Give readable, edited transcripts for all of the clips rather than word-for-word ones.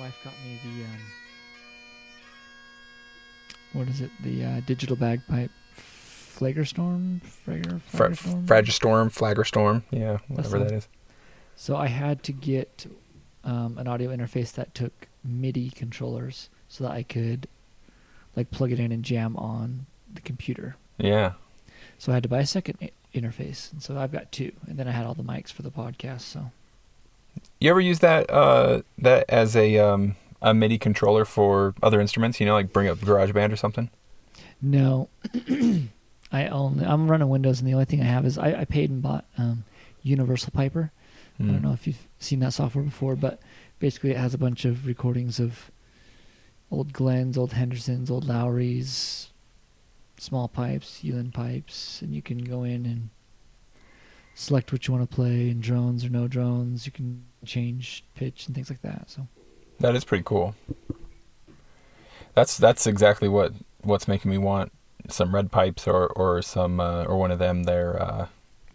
wife got me the what is it? The digital bagpipe Flagerstorm? Flagerstorm, yeah, whatever that is. So I had to get an audio interface that took MIDI controllers so that I could like plug it in and jam on the computer. Yeah. So I had to buy a second interface, and so I've got two, and then I had all the mics for the podcast. So you ever use that as a MIDI controller for other instruments? You know, like bring up GarageBand or something? No. I'm running Windows, and the only thing I have is I paid and bought Universal Piper. I don't know if you've seen that software before, but basically it has a bunch of recordings of old Glens, old Hendersons, old Lowrys, small pipes, Highland pipes, and you can go in and select what you want to play, and drones or no drones. You can change pitch and things like that. So that is pretty cool. That's exactly what's making me want some red pipes or some or one of them there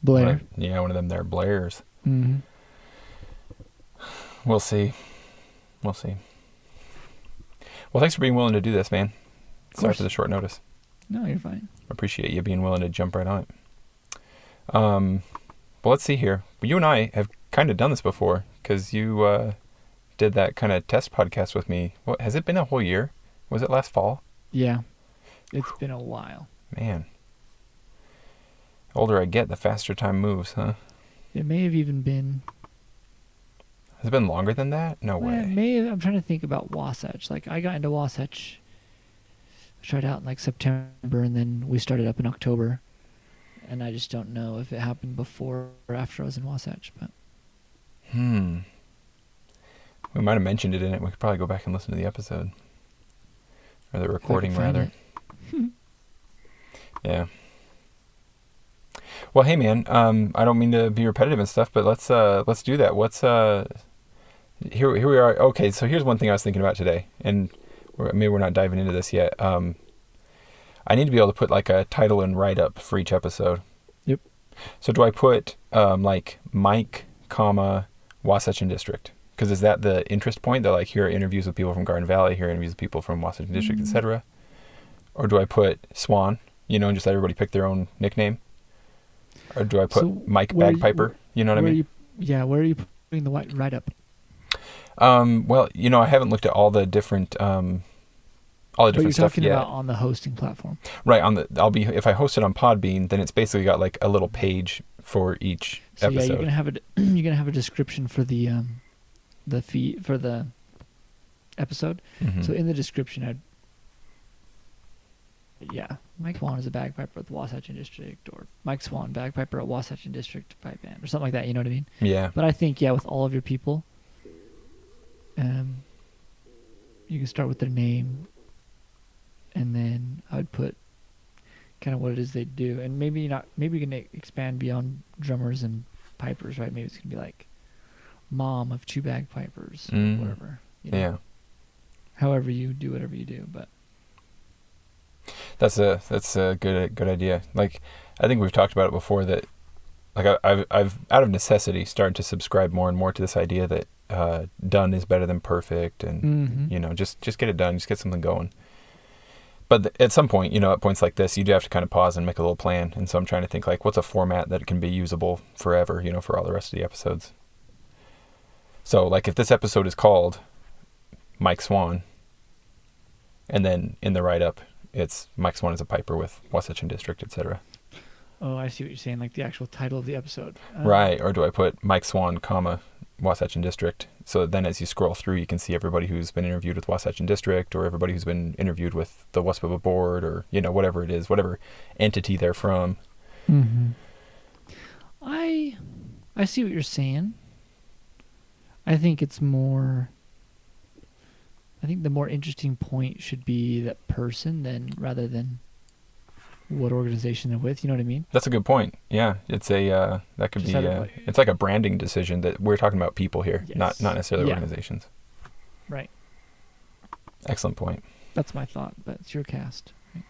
Blair. One of them there Blairs. Mm-hmm. We'll see. Well, thanks for being willing to do this, man. Sorry for the short notice. No, you're fine. Appreciate you being willing to jump right on it. Well, let's see here. You and I have kind of done this before because you did that kind of test podcast with me. What, has it been a whole year? Was it last fall? Yeah. It's been a while. Man. The older I get, the faster time moves, huh? It may have even been... Has it been longer than that? No way. I'm trying to think about Wasatch. Like, I got into Wasatch... I tried out in like September, and then we started up in October. And I just don't know if it happened before or after I was in Wasatch, but... We might have mentioned it in it. We could probably go back and listen to the episode. Or the recording, rather. Yeah. Well, hey, man. I don't mean to be repetitive and stuff, but let's do that. Here we are. Okay, so here's one thing I was thinking about today, and maybe we're not diving into this yet. I need to be able to put like a title and write-up for each episode. Yep. So do I put like Mike, Wasatch and District? Because is that the interest point? That like here are interviews with people from Garden Valley, here are interviews with people from Wasatch and District, etc. Or do I put Swan, and just let everybody pick their own nickname? Or do I put Mike Bagpiper? You know what I mean? Where are you putting the write-up? Well, I haven't looked at all the different different But you're stuff talking yet. about on the hosting platform. Right, if I host it on Podbean, then it's basically got like a little page for each episode. Yeah, you're gonna have a description for the feed for the episode. Mm-hmm. So in the description, Mike Swan is a bagpiper at the Wasatch District, or Mike Swan, bagpiper at Wasatch District pipeband, or something like that. You know what I mean? Yeah. But I think with all of your people, you can start with their name, and then I would put kind of what it is they do, and maybe you can expand beyond drummers and pipers, right? Maybe it's gonna be like mom of two bagpipers, or whatever. Yeah. However you do whatever you do, but that's a good idea. Like, I think we've talked about it before that, like I've out of necessity started to subscribe more and more to this idea that done is better than perfect, and just get it done, just get something going. But at some point, at points like this, you do have to kind of pause and make a little plan. And so I'm trying to think like, what's a format that can be usable forever, for all the rest of the episodes. So like if this episode is called Mike Swan, and then in the write-up, it's Mike Swan is a piper with Wasatch and District, etc. Oh, I see what you're saying, like the actual title of the episode. Right, or do I put Mike Swan, Wasatch and District? So then as you scroll through, you can see everybody who's been interviewed with Wasatch and District, or everybody who's been interviewed with the WUSPBA board, or, whatever it is, whatever entity they're from. Mm-hmm. I see what you're saying. I think the more interesting point should be that person rather than what organization they're with. You know what I mean? That's a good point. Yeah, it's that could be it's like a branding decision that we're talking about people here, yes. not necessarily organizations. Right. Excellent point. That's my thought, but it's your cast. Right?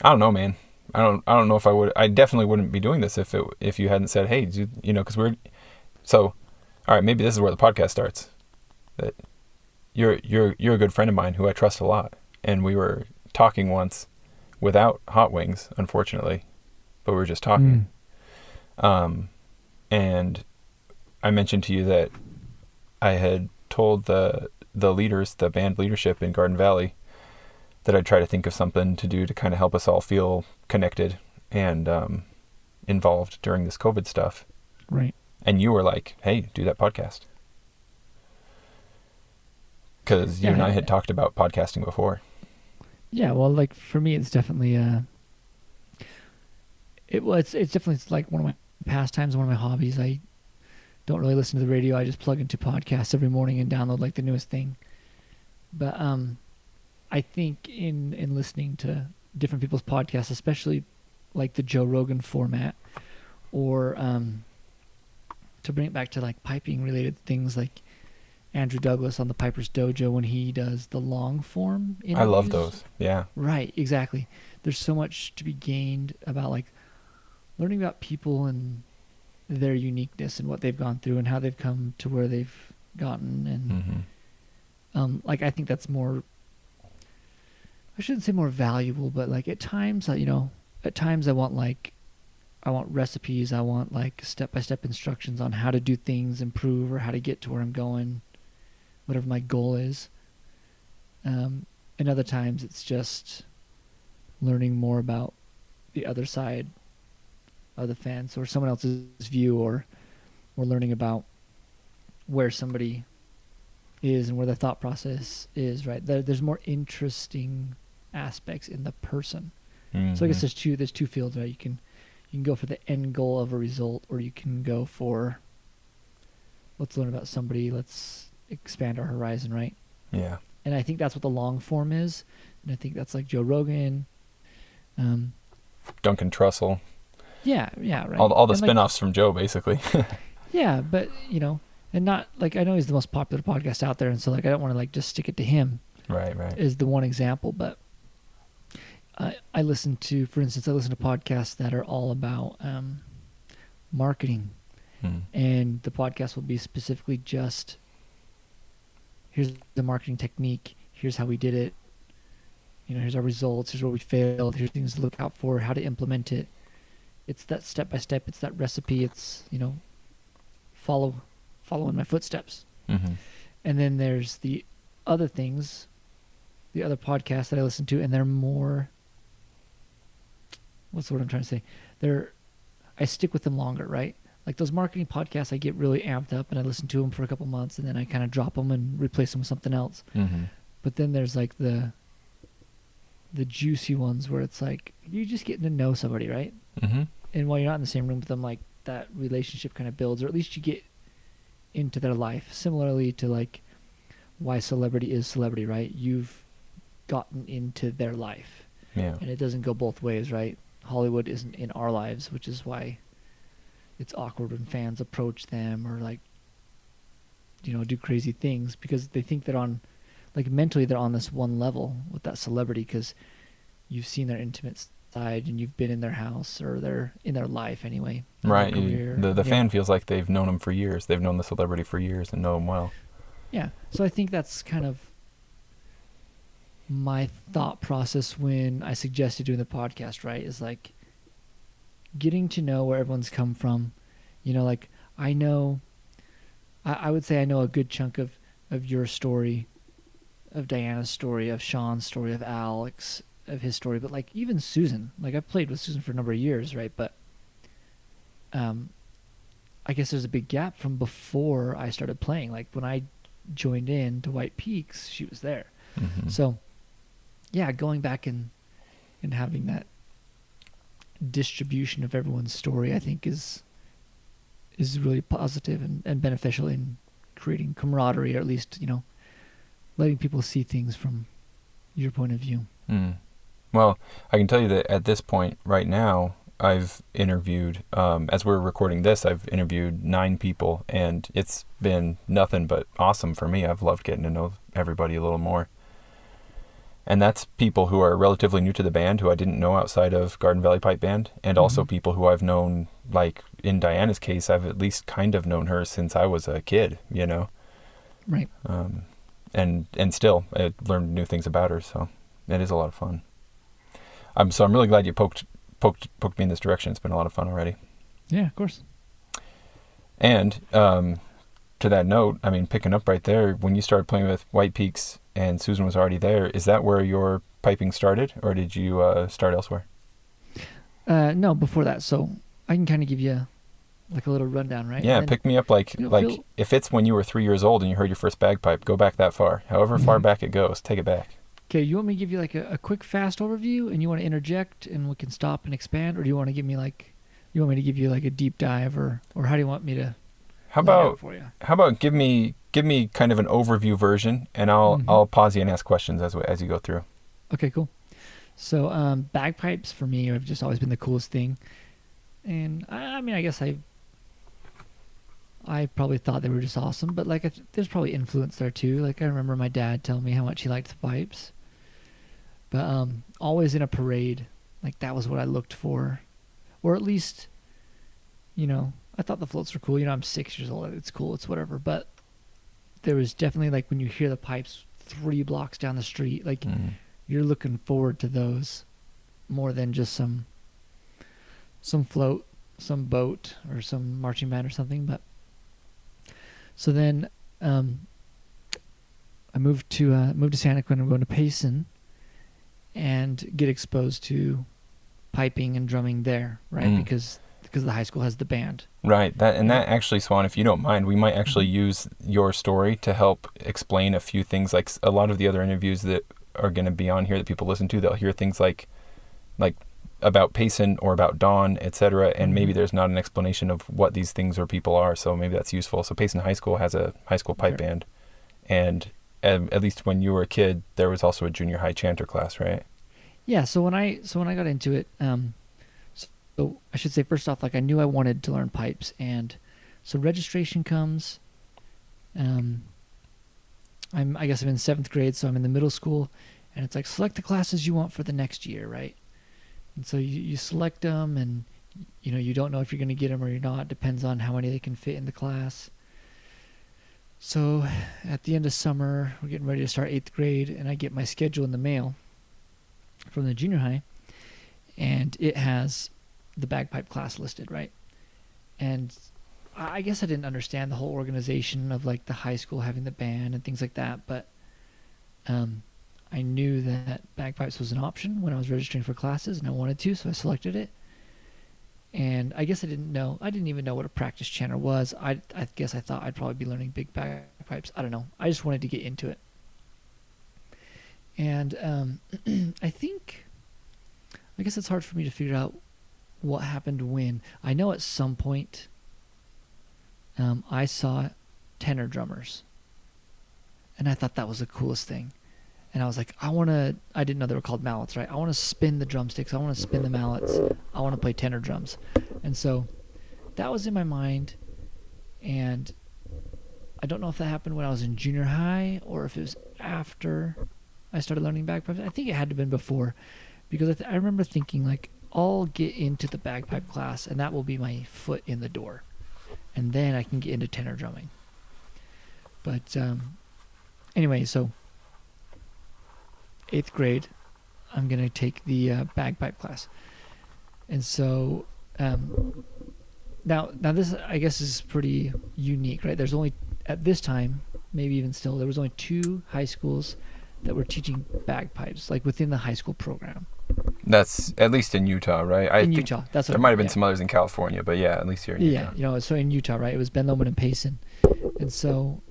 I don't know, man. I don't know if I would. I definitely wouldn't be doing this if you hadn't said, hey, because we're so. All right, maybe this is where the podcast starts. That you're a good friend of mine who I trust a lot, and we were talking once without hot wings, unfortunately, but we were just talking. And I mentioned to you that I had told the leaders, the band leadership in Garden Valley, that I'd try to think of something to do to kind of help us all feel connected and involved during this COVID stuff. Right. And you were like, hey, do that podcast. Because you and I had talked about podcasting before. Yeah, well, like for me, it's definitely it's definitely like one of my pastimes, one of my hobbies. I don't really listen to the radio. I just plug into podcasts every morning and download like the newest thing. But I think in listening to different people's podcasts, especially like the Joe Rogan format, or to bring it back to like piping related things, like Andrew Douglas on the Piper's Dojo when he does the long form interviews. I love those. Yeah. Right, exactly. There's so much to be gained about like learning about people and their uniqueness and what they've gone through and how they've come to where they've gotten. And like I think that's more, I shouldn't say more valuable, but like at times, at times I want recipes. I want like step-by-step instructions on how to do things, improve, or how to get to where I'm going, whatever my goal is. And other times it's just learning more about the other side of the fence or someone else's view, or learning about where somebody is and where their thought process is, right? There's more interesting aspects in the person. So I guess there's two fields, right? You can go for the end goal of a result, or you can go for, let's learn about somebody, let's expand our horizon, right? Yeah. And I think that's what the long form is. And I think that's like Joe Rogan. Duncan Trussell. Yeah, right. All the and spin-offs from Joe, basically. Yeah, but, and not, like, I know he's the most popular podcast out there, and so, like, I don't want to, like, just stick it to him. Right. Is the one example, but I listen to podcasts that are all about marketing. And the podcast will be specifically just, here's the marketing technique, here's how we did it, here's our results, here's where we failed, here's things to look out for, how to implement it. It's that step by step, it's that recipe, it's, follow in my footsteps. And then there's the other things, the other podcasts that I listen to, and they're more, what's the word I'm trying to say? I stick with them longer, right? Like those marketing podcasts, I get really amped up and I listen to them for a couple months and then I kind of drop them and replace them with something else. But then there's like the juicy ones where it's like you're just getting to know somebody, right? And while you're not in the same room with them, like that relationship kind of builds, or at least you get into their life. Similarly to like why celebrity is celebrity, right? You've gotten into their life. Yeah. And it doesn't go both ways, right? Hollywood isn't in our lives, which is why it's awkward when fans approach them or like, do crazy things because they think they're on, like mentally they're on this one level with that celebrity because you've seen their intimate side and you've been in their house or they're in their life anyway. Right. The fan feels like they've known them for years. They've known the celebrity for years and know them well. Yeah. So I think that's kind of my thought process when I suggested doing the podcast, right? Is like getting to know where everyone's come from. Like I would say I know a good chunk of your story, of Diana's story, of Sean's story, of Alex, of his story, but like even Susan, like I've played with Susan for a number of years, right? But I guess there's a big gap from before I started playing. Like when I joined in to White Peaks, she was there. So yeah, going back and having that distribution of everyone's story, I think is really positive and beneficial in creating camaraderie, or at least, letting people see things from your point of view. Well, I can tell you that at this point right now, I've interviewed, as we're recording this, I've interviewed 9 people, and it's been nothing but awesome for me. I've loved getting to know everybody a little more. And that's people who are relatively new to the band, who I didn't know outside of Garden Valley Pipe Band, and also people who I've known, like in Diana's case, I've at least kind of known her since I was a kid, Right. and still I learned new things about her. So it is a lot of fun. I'm really glad you poked me in this direction. It's been a lot of fun already. Yeah, of course. And to that note, I mean, picking up right there, when you started playing with White Peaks and Susan was already there, is that where your piping started, or did you start elsewhere? No, before that. So I can kind of give you like a little rundown, right? Yeah, pick me up like if it's when you were 3 years old and you heard your first bagpipe, go back that far. However far back it goes, take it back. Okay, you want me to give you like a quick, fast overview, and you want to interject, and we can stop and expand, or do you want to give me like, you want me to give you like a deep dive, or how do you want me to? How about give me kind of an overview version, and I'll pause you and ask questions as you go through. Okay, cool. So bagpipes for me have just always been the coolest thing, and I mean I guess I probably thought they were just awesome, but like there's probably influence there too. Like I remember my dad telling me how much he liked the pipes, but always in a parade, like that was what I looked for, or at least, you know, I thought the floats were cool. You know, I'm 6 years old. It's cool. It's whatever. But there was definitely like when you hear the pipes 3 blocks down the street, like you're looking forward to those more than just some float, some boat, or some marching band or something. But so then I moved to Santa Quinn and going to Payson and get exposed to piping and drumming there, right? Because the high school has the band. Right. That actually, Swan, if you don't mind, we might actually use your story to help explain a few things. Like a lot of the other interviews that are going to be on here that people listen to, they'll hear things like about Payson or about Dawn, etc. And maybe there's not an explanation of what these things or people are. So maybe that's useful. So Payson High School has a high school pipe band, and at least when you were a kid, there was also a junior high chanter class, right? Yeah. So when I got into it, so I should say first off, like I knew I wanted to learn pipes, and so registration comes. I guess I'm in 7th grade, so I'm in the middle school, and it's like select the classes you want for the next year, right? And so you select them, and you know you don't know if you're going to get them or you're not. Depends on how many they can fit in the class. So at the end of summer, we're getting ready to start 8th grade, and I get my schedule in the mail from the junior high, and it has the bagpipe class listed, right? And I guess I didn't understand the whole organization of like the high school having the band and things like that, but I knew that bagpipes was an option when I was registering for classes, and I wanted to, so I selected it. And I guess I didn't even know what a practice chanter was. I guess I thought I'd probably be learning big bagpipes. I don't know. I just wanted to get into it. And I guess it's hard for me to figure out what happened when. I know at some point I saw tenor drummers, and I thought that was the coolest thing. And I was like, I didn't know they were called mallets, right? I want to spin the drumsticks. I want to spin the mallets. I want to play tenor drums. And so that was in my mind. And I don't know if that happened when I was in junior high or if it was after I started learning bagpipes. I think it had to have been before, because I remember thinking like, I'll get into the bagpipe class and that will be my foot in the door. And then I can get into tenor drumming. But anyway, so 8th grade, I'm going to take the bagpipe class. And so now this, I guess, is pretty unique, right? There's only, at this time, maybe even still, there was only 2 high schools that were teaching bagpipes, like within the high school program. That's at least in Utah, right? I think Utah. That's what there might have been some others in California, but yeah, at least here in Utah. Yeah, you know, so in Utah, right? It was Ben Lomond and Payson. And so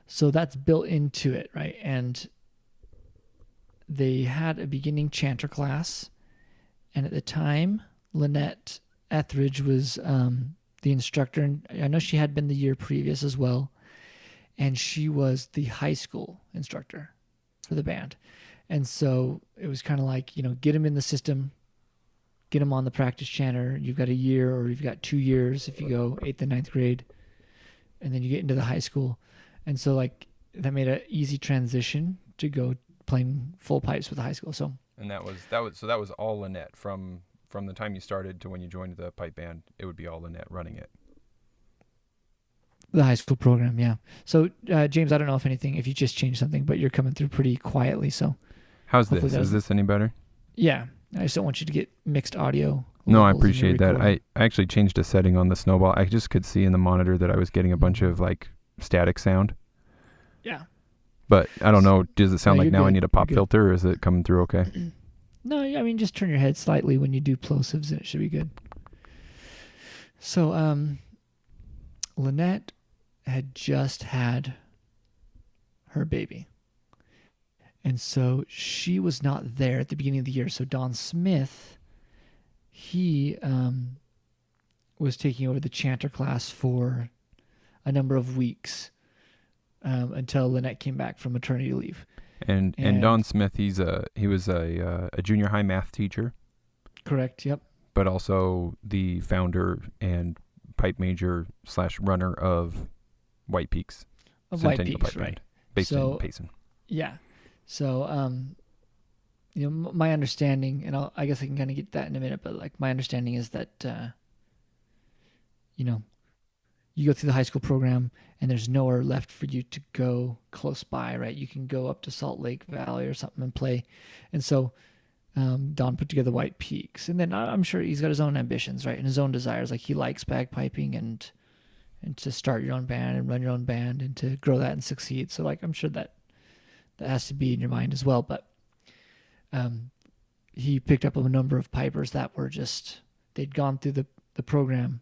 so that's built into it, right? And they had a beginning chanter class, and at the time, Lynette Etheridge was the instructor, and I know she had been the year previous as well, and she was the high school instructor for the band. And so it was kind of like, you know, get them in the system, get them on the practice chanter. You've got a year, or you've got 2 years if you go 8th and 9th grade, and then you get into the high school. And so like that made an easy transition to go playing full pipes with the high school. So and that was all Lynette from the time you started to when you joined the pipe band. It would be all Lynette running it. The high school program, yeah. So, James, I don't know if you just changed something, but you're coming through pretty quietly. So, How's this? Is this any better? Yeah. I just don't want you to get mixed audio. No, I appreciate that. I actually changed a setting on the Snowball. I just could see in the monitor that I was getting a bunch of like static sound. Yeah. But I don't know. Does it sound like now good. I need a pop filter, or is it coming through okay? No, I mean, just turn your head slightly when you do plosives and it should be good. So, Lynette had just had her baby. And so she was not there at the beginning of the year. So Don Smith, he was taking over the chanter class for a number of weeks until Lynette came back from maternity leave. And Don Smith, he was a junior high math teacher. Correct. Yep. But also the founder and pipe major / runner of White Peaks. Of White Peaks, right. Based in Payson. Yeah. So, my understanding, and I guess I can kind of get that in a minute, but like my understanding is that, you go through the high school program and there's nowhere left for you to go close by, right? You can go up to Salt Lake Valley or something and play. And so, Don put together White Peaks, and then I'm sure he's got his own ambitions, right? And his own desires. Like he likes bagpiping and to start your own band and run your own band and to grow that and succeed. So like, I'm sure that has to be in your mind as well. But, he picked up a number of pipers that were they'd gone through the program.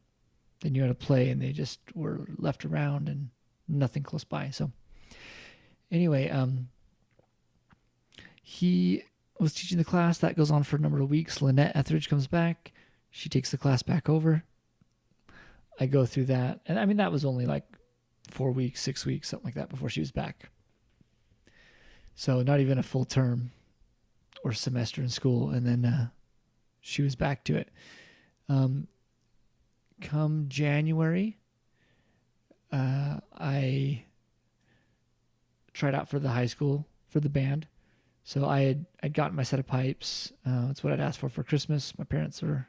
They knew how to play, and they just were left around and nothing close by. So anyway, he was teaching the class. That goes on for a number of weeks. Lynette Etheridge comes back. She takes the class back over. I go through that. And I mean, that was only like 4 weeks, 6 weeks, something like that before she was back. So not even a full term or semester in school. And then she was back to it. Come January, I tried out for the high school for the band. So I'd gotten my set of pipes. That's what I'd asked for Christmas. My parents were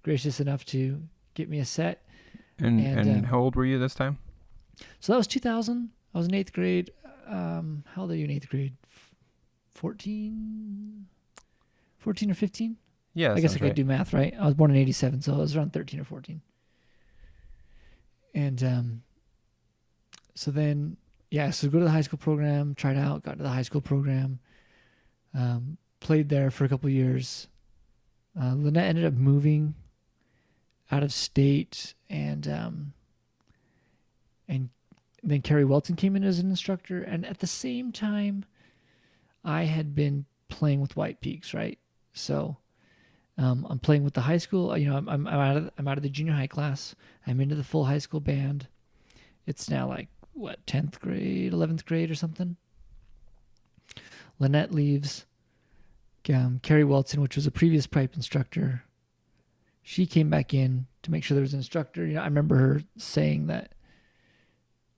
gracious enough to get me a set. And how old were you this time? So that was 2000. I was in 8th grade. How old are you in 8th grade? 14 or 15? Yeah, I guess I could do math, right? I was born in 87, so I was around 13 or 14. And so then, so go to the high school program, tried out, got to the high school program, played there for a couple of years. Lynette ended up moving out of state, and then Carrie Welton came in as an instructor. And at the same time, I had been playing with White Peaks, right? So I'm playing with the high school. I'm out of the junior high class. I'm into the full high school band. It's now like 10th grade, 11th grade or something. Lynette leaves. Carrie Welton, which was a previous pipe instructor, she came back in to make sure there was an instructor. I remember her saying that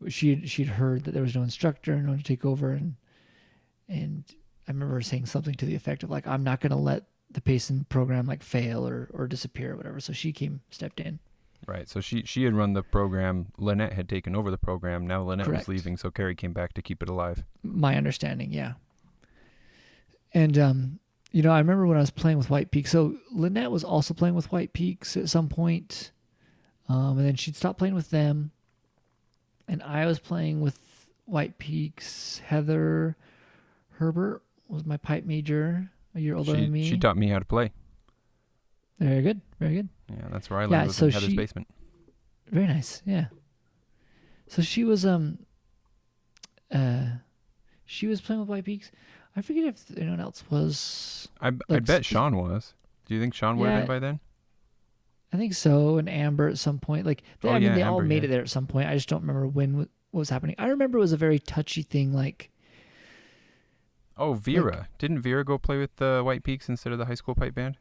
she'd heard that there was no instructor and no one to take over, and I remember her saying something to the effect of like, I'm not going to let the Payson program like fail or disappear or whatever. So she stepped in. Right. So she had run the program. Lynette had taken over the program. Now Lynette Correct. was leaving, so Carrie came back to keep it alive. My understanding, yeah. And I remember when I was playing with White Peaks. So Lynette was also playing with White Peaks at some point, and then she'd stopped playing with them. And I was playing with White Peaks. Heather Herbert was my pipe major, a year older than me. She taught me how to play. Very good, very good. Yeah, that's where I learned, was in Heather's basement. Very nice, yeah. So she was playing with White Peaks. I forget if anyone else was. I bet Sean was. Do you think Sean would have been by then? I think so, and Amber at some point. They Amber, all made it there at some point. I just don't remember what was happening. I remember it was a very touchy thing, like. Oh, Vera. Didn't Vera go play with the White Peaks instead of the high school pipe band?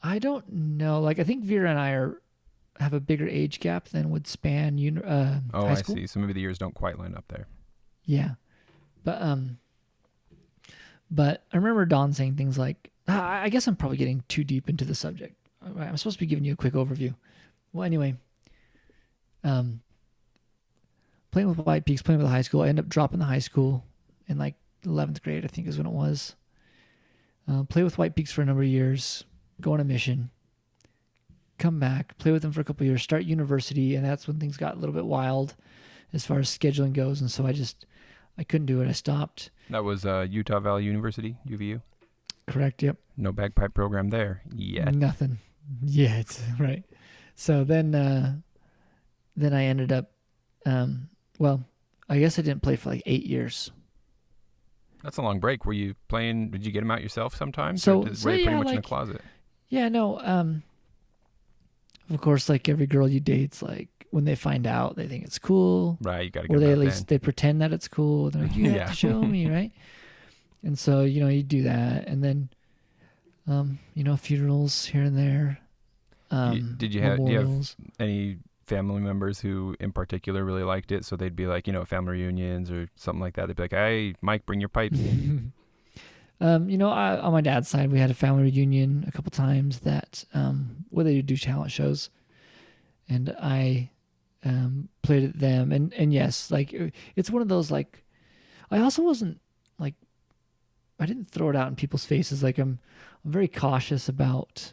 I don't know. I think Vera and I have a bigger age gap than would span high school. I see. So maybe the years don't quite line up there. Yeah. But I remember Don saying things like, I guess I'm probably getting too deep into the subject. I'm supposed to be giving you a quick overview. Well, anyway, playing with Bagpipes, playing with the high school. I ended up dropping the high school in like 11th grade, I think is when it was. Play with Bagpipes for a number of years, go on a mission, come back, play with them for a couple of years, start university, and that's when things got a little bit wild as far as scheduling goes, and so I couldn't do it. I stopped. That was Utah Valley University, UVU? Correct, yep. No bagpipe program there yet. Nothing yet, right. So then I ended up, I guess I didn't play for like 8 years. That's a long break. Were you playing, did you get them out yourself sometimes? So, or were they pretty much in the closet? Yeah, no, of course, like every girl you date's like, when they find out, they think it's cool. Right, you got to get Or them they out at least, they pretend that it's cool. They're like, you have to show me, right? And so, you do that. And then, funerals here and there. Do you have any family members who in particular really liked it? So they'd be like, family reunions or something like that. They'd be like, hey, Mike, bring your pipes. On my dad's side, we had a family reunion a couple times that, where they do talent shows. And I played at them. And yes, like, it's one of those, like, I also wasn't, like, I didn't throw it out in people's faces. Like, I'm very cautious about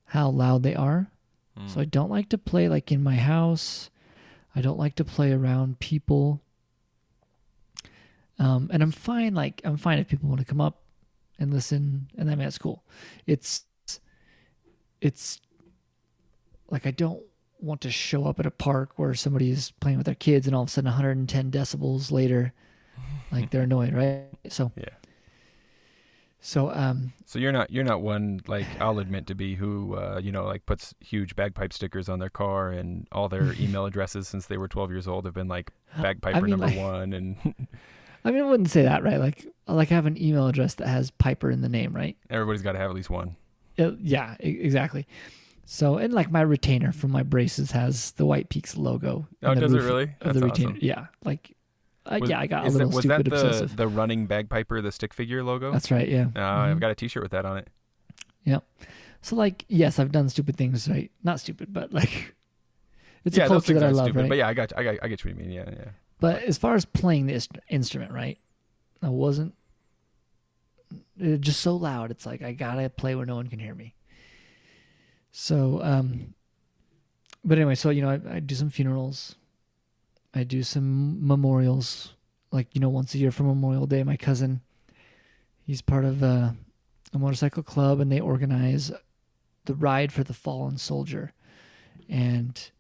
how loud they are. So I don't like to play, like, in my house. I don't like to play around people. And I'm fine if people want to come up and listen, and I mean, that's cool. It's like, I don't want to show up at a park where somebody is playing with their kids and all of a sudden 110 decibels later, like, they're annoyed, right? So yeah. So you're not one, like, I'll admit to be, who like puts huge bagpipe stickers on their car, and all their email addresses since they were 12 years old have been like bagpiper number one, and I mean, I wouldn't say that, right? Like I have an email address that has Piper in the name, right? Everybody's got to have at least one. Yeah, exactly. So, and like my retainer from my braces has the White Peaks logo. Oh, does it really? That's the retainer. Awesome. Yeah, like. I got a little stupid obsessive. Was that the running bagpiper, the stick figure logo? That's right, yeah. I've got a t-shirt with that on it. Yep. So, like, yes, I've done stupid things, right? Not stupid, but, like, it's a culture that I love, stupid, right? But yeah, I get what you mean, yeah. But as far as playing the instrument, right, I wasn't, it was just so loud. It's like, I gotta play where no one can hear me. So, but anyway, so, I do some funerals. I do some memorials, like, once a year for Memorial Day. My cousin, he's part of a motorcycle club, and they organize the ride for the fallen soldier. And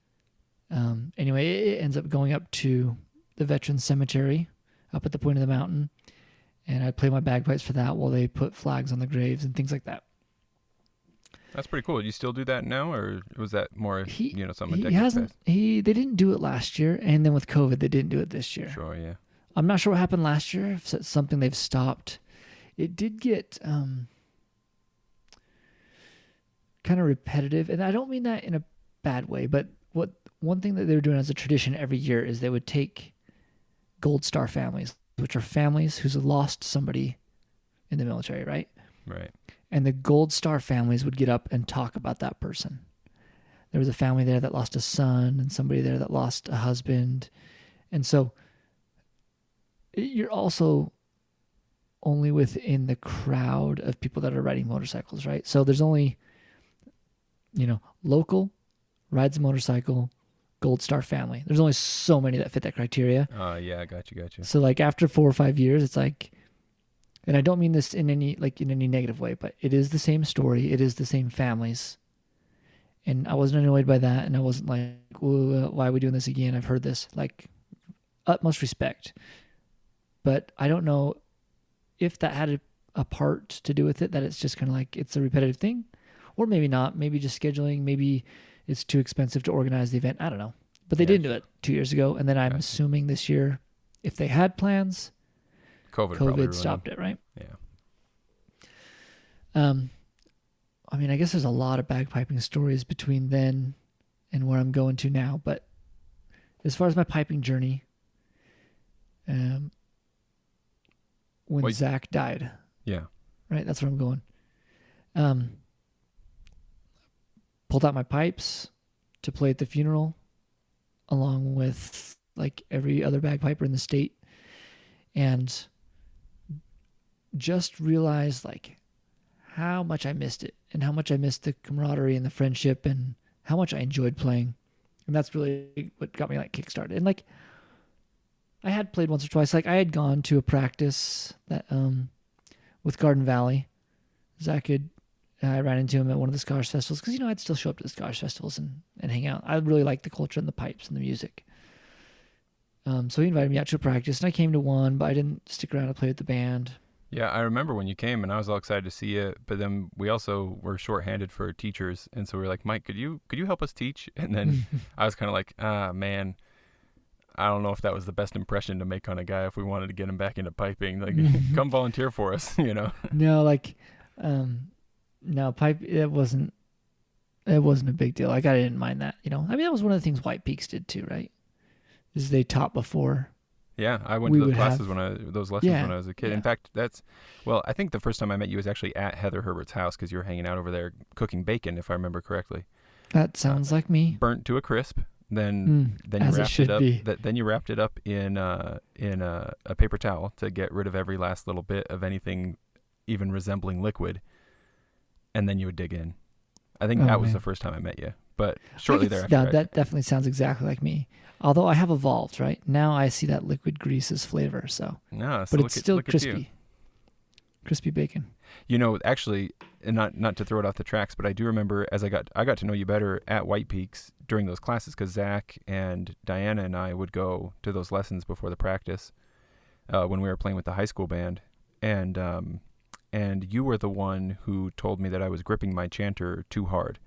anyway, it ends up going up to the Veterans Cemetery up at the point of the mountain. And I play my bagpipes for that while they put flags on the graves and things like that. That's pretty cool. Do you still do that now, or was that more, something? He hasn't. They didn't do it last year, and then with COVID, they didn't do it this year. Sure, yeah. I'm not sure what happened last year. If it's something they've stopped. It did get kind of repetitive, and I don't mean that in a bad way. But one thing that they were doing as a tradition every year is they would take Gold Star families, which are families who's lost somebody in the military, right? Right. And the Gold Star families would get up and talk about that person. There was a family there that lost a son, and somebody there that lost a husband. And so you're also only within the crowd of people that are riding motorcycles, right? So there's only, local, rides a motorcycle, Gold Star family. There's only so many that fit that criteria. Yeah, got you. So, like, after 4 or 5 years, it's like, and I don't mean this in any negative way, but it is the same story. It is the same families. And I wasn't annoyed by that. And I wasn't like, why are we doing this again? I've heard this. Like, utmost respect. But I don't know if that had a part to do with it, that it's just kind of like, it's a repetitive thing. Or maybe not. Maybe just scheduling. Maybe it's too expensive to organize the event. I don't know. But they didn't do it 2 years ago. And then I'm assuming this year, if they had plans, COVID stopped it, right? Yeah. I mean, I guess there's a lot of bagpiping stories between then and where I'm going to now. But as far as my piping journey, when Zach died, right, that's where I'm going. Pulled out my pipes to play at the funeral. along with like every other bagpiper in the state, and just realized like how much I missed it and how much I missed the camaraderie and the friendship and how much I enjoyed playing. And that's really what got me like kickstarted. And like I had played once or twice. Like I had gone to a practice that with Garden Valley. I ran into him at one of the Scottish festivals because, I'd still show up to the Scottish festivals and hang out. I really liked the culture and the pipes and the music. So he invited me out to a practice, and I came to one, but I didn't stick around to play with the band. Yeah, I remember when you came, and I was all excited to see you. But then we also were shorthanded for teachers, and so we were like, Mike, could you help us teach? And then I was kind of like, man, I don't know if that was the best impression to make on a guy if we wanted to get him back into piping. Like, come volunteer for us, No, like, no, pipe. It wasn't a big deal. Like I didn't mind that. I mean, that was one of the things White Peaks did too, right? Is they taught before. Yeah, I went to those classes those lessons when I was a kid. Yeah. In fact, I think the first time I met you was actually at Heather Herbert's house because you were hanging out over there cooking bacon, if I remember correctly. That sounds like me. Burnt to a crisp. Then you wrapped it up. Then you wrapped it up in a paper towel to get rid of every last little bit of anything even resembling liquid, and then you would dig in. I think that was the first time I met you. But shortly thereafter, that definitely sounds exactly like me. Although I have evolved, right? Now I see that liquid grease as flavor. But it's still crispy. Crispy bacon. Actually, and not to throw it off the tracks, but I do remember as I got to know you better at White Peaks during those classes, because Zach and Diana and I would go to those lessons before the practice when we were playing with the high school band, and you were the one who told me that I was gripping my chanter too hard,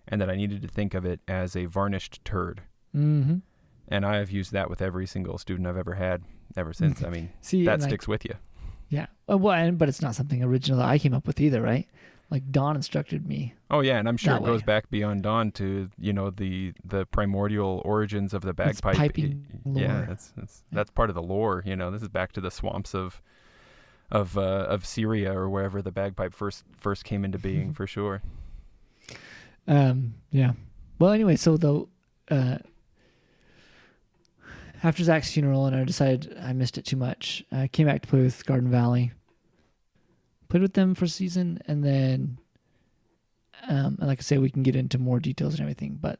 and that I needed to think of it as a varnished turd. Mm-hmm. And I have used that with every single student I've ever had ever since. I mean, that sticks with you. Yeah. But it's not something original that I came up with either, right? Like Don instructed me. Oh yeah, and I'm sure it goes back beyond Don to the primordial origins of the bagpipe. It's piping lore. Yeah, that's part of the lore. This is back to the swamps of Syria or wherever the bagpipe first came into being, for sure. Yeah. Well, anyway, so after Zach's funeral, and I decided I missed it too much, I came back to play with Garden Valley. Played with them for a season, and then, and like I say, we can get into more details and everything. But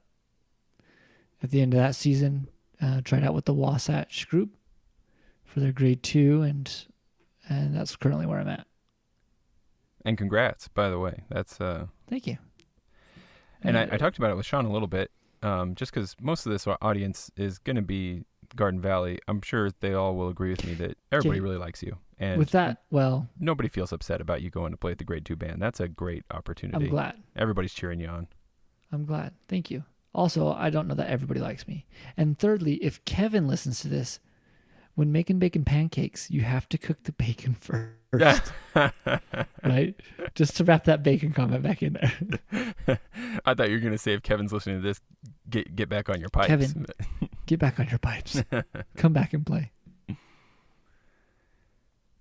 at the end of that season, tried out with the Wasatch group for their grade 2, and that's currently where I'm at. And congrats, by the way. That's Thank you. And I talked about it with Sean a little bit, just because most of this audience is going to be Garden Valley. I'm sure they all will agree with me that everybody really likes you. And with that, nobody feels upset about you going to play with the grade 2 band. That's a great opportunity. I'm glad. Everybody's cheering you on. I'm glad. Thank you. Also, I don't know that everybody likes me. And thirdly, if Kevin listens to this, when making bacon pancakes, you have to cook the bacon first. Right? Just to wrap that bacon comment back in there. I thought you were going to say, if Kevin's listening to this, get back on your pipes. Kevin, get back on your pipes. Come back and play.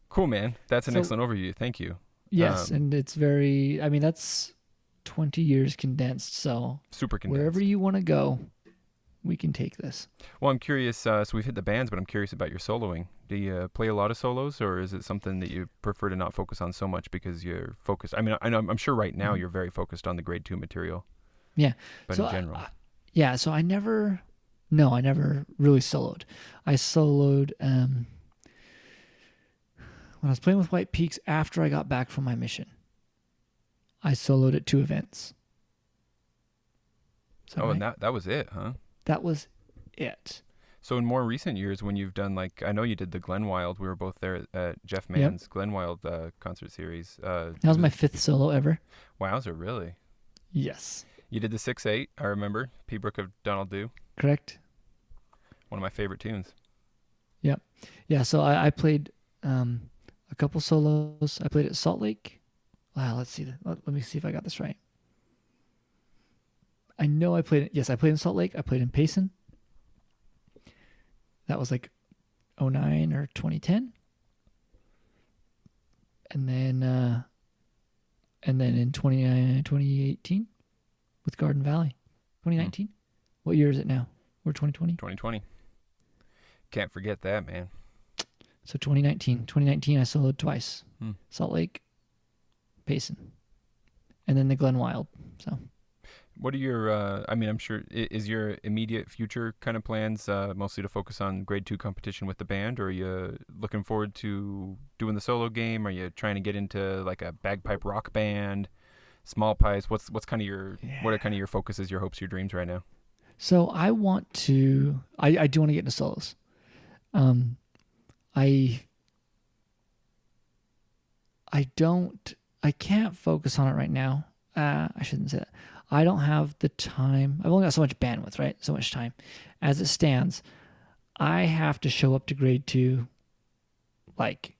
Cool, man. That's an excellent overview. Thank you. Yes, and it's that's 20 years condensed. So super condensed. Wherever you want to go, we can take this. Well, I'm curious. So we've hit the bands, but I'm curious about your soloing. Do you play a lot of solos, or is it something that you prefer to not focus on so much because you're focused? I mean, I'm sure right now you're very focused on the grade 2 material. Yeah. But in general. So I never really soloed. I soloed when I was playing with White Peaks after I got back from my mission. I soloed at 2 events. And that was it, huh? That was it. So in more recent years, when you've done, like, I know you did the Glen Wild. We were both there at Jeff Mann's Glen Wild concert series. That was my 5th solo ever. Wowzer, really? Yes. You did the 6/8, I remember. Pibrook of Donald Dew. Correct. One of my favorite tunes. Yep. Yeah, so I played a couple solos. I played at Salt Lake. Wow, let's see. Let me see if I got this right. I know I played in Salt Lake. I played in Payson. That was like 2009 or 2010. And then in 2018 with Garden Valley. 2019? What year is it now? or 2020? 2020. Can't forget that, man. So 2019 I soloed twice. Salt Lake, Payson, and then the Glen Wild. So what are your, I'm sure, is your immediate future kind of plans mostly to focus on grade 2 competition with the band, or are you looking forward to doing the solo game? Are you trying to get into like a bagpipe rock band, small pipes? What's kind of your, what are kind of your focuses, your hopes, your dreams right now? So I want to, I do want to get into solos. I can't focus on it right now. I shouldn't say that. I don't have the time. I've only got so much bandwidth, right? So much time. As it stands, I have to show up to grade 2 like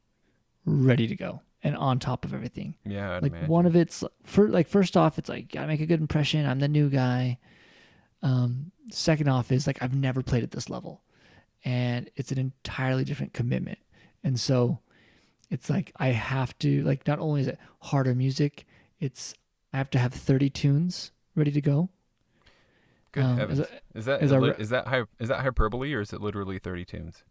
ready to go and on top of everything. Yeah, I'd like imagine. one of it's first off, it's like gotta make a good impression. I'm the new guy. Second off is like I've never played at this level, and it's an entirely different commitment. And so it's like I have to, like, not only is it harder music, I have to have 30 tunes ready to go. Good heavens. Is that hyperbole, or is it literally 30 tunes?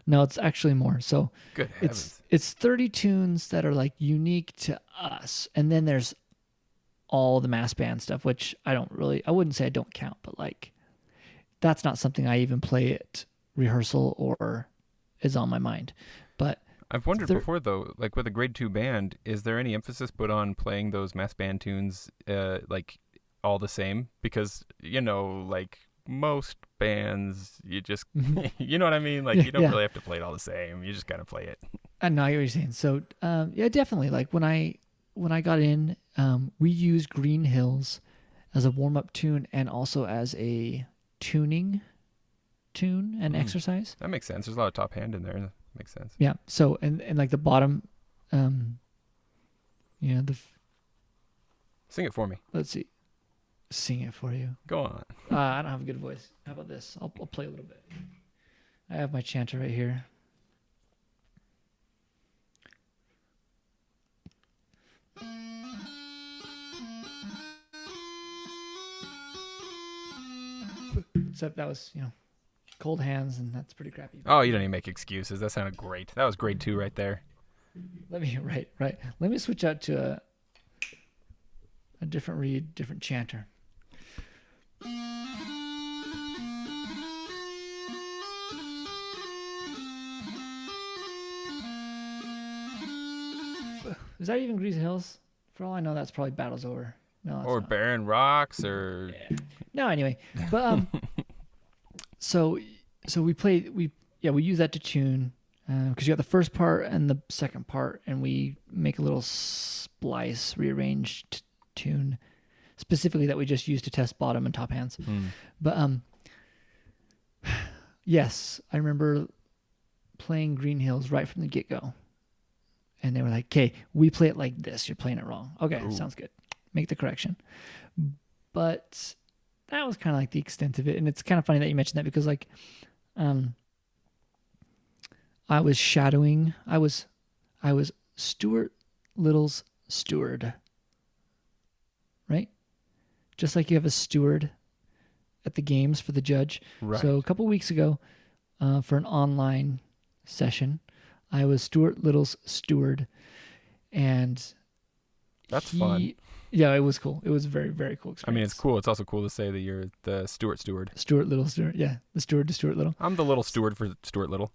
No, it's actually more. So good heavens. It's 30 tunes that are like unique to us, and then there's all the mass band stuff, which I wouldn't say I don't count, but like that's not something I even play at rehearsal or is on my mind. But I've wondered before, though, like with a grade 2 band, is there any emphasis put on playing those mass band tunes like all the same? Because, like most bands, you just, you know what I mean? Like you don't really have to play it all the same. You just kind of play it. I know what you're saying. So yeah, definitely. Like when I got in, we used Green Hills as a warm-up tune and also as a tuning tune and exercise. That makes sense. There's a lot of top hand in there. That makes sense. Yeah. So and like the bottom, Sing it for me. Let's see. Sing it for you. Go on. I don't have a good voice. How about this? I'll play a little bit. I have my chanter right here. Except that was, cold hands, and that's pretty crappy. Oh, you don't even make excuses. That sounded great. That was grade 2 right there. Right. Let me switch out to a different reed, different chanter. Is that even Green Hills? For all I know, that's probably Battle's Over. No, or not. Barren Rocks, or no. Anyway, but so we use that to tune because you got the first part and the second part, and we make a little splice rearranged tune specifically that we just use to test bottom and top hands. But yes, I remember playing Green Hills right from the get-go, and they were like, "Okay, we play it like this. You're playing it wrong." Okay, Ooh. Sounds good. Make the correction. But that was kind of like the extent of it, and it's kind of funny that you mentioned that because like I was shadowing. I was Stuart Little's steward, right? Just like you have a steward at the games for the judge. Right. So a couple weeks ago, for an online session, I was Stuart Little's steward, and that's fun. Yeah, it was cool. It was a very, very cool experience. I mean, it's cool. It's also cool to say that you're the Stuart steward. Stuart Little steward. Yeah, the steward to Stuart Little. I'm the little steward for Stuart Little.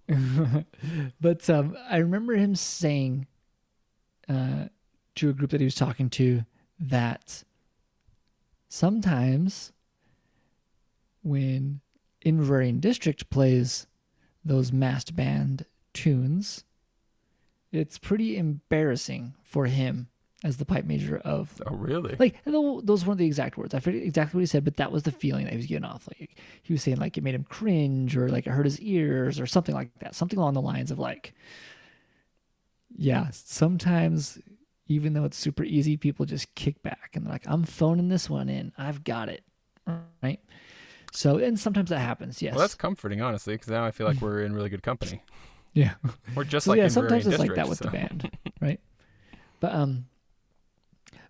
But I remember him saying to a group that he was talking to that sometimes when Inverarian District plays those massed band tunes, it's pretty embarrassing for him as the pipe major of... Oh, really? Like, those weren't the exact words. I forget exactly what he said, but that was the feeling that he was giving off. Like, he was saying, like, it made him cringe, or, like, it hurt his ears, or something like that. Something along the lines of, like, yeah, sometimes, even though it's super easy, people just kick back, and they're like, I'm phoning this one in. I've got it. Right? So, and sometimes that happens, yes. Well, that's comforting, honestly, because now I feel like we're in really good company. Yeah. We're just like sometimes it's District, like that with the band, right?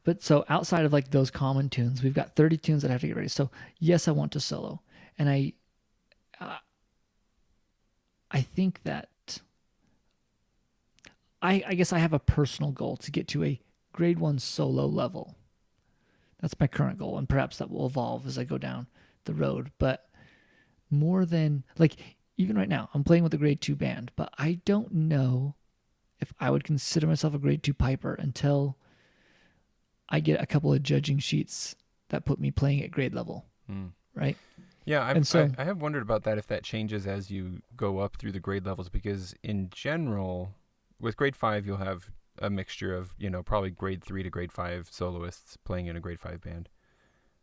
But so outside of like those common tunes, we've got 30 tunes that I have to get ready. So yes, I want to solo, and I think that I guess I have a personal goal to get to a grade 1 solo level. That's my current goal, and perhaps that will evolve as I go down the road. But more than, like, even right now, I'm playing with a grade 2 band, but I don't know if I would consider myself a grade 2 piper until I get a couple of judging sheets that put me playing at grade level, right? Yeah, I I have wondered about that, if that changes as you go up through the grade levels, because in general, with grade 5, you'll have a mixture of, probably grade 3 to grade 5 soloists playing in a grade 5 band.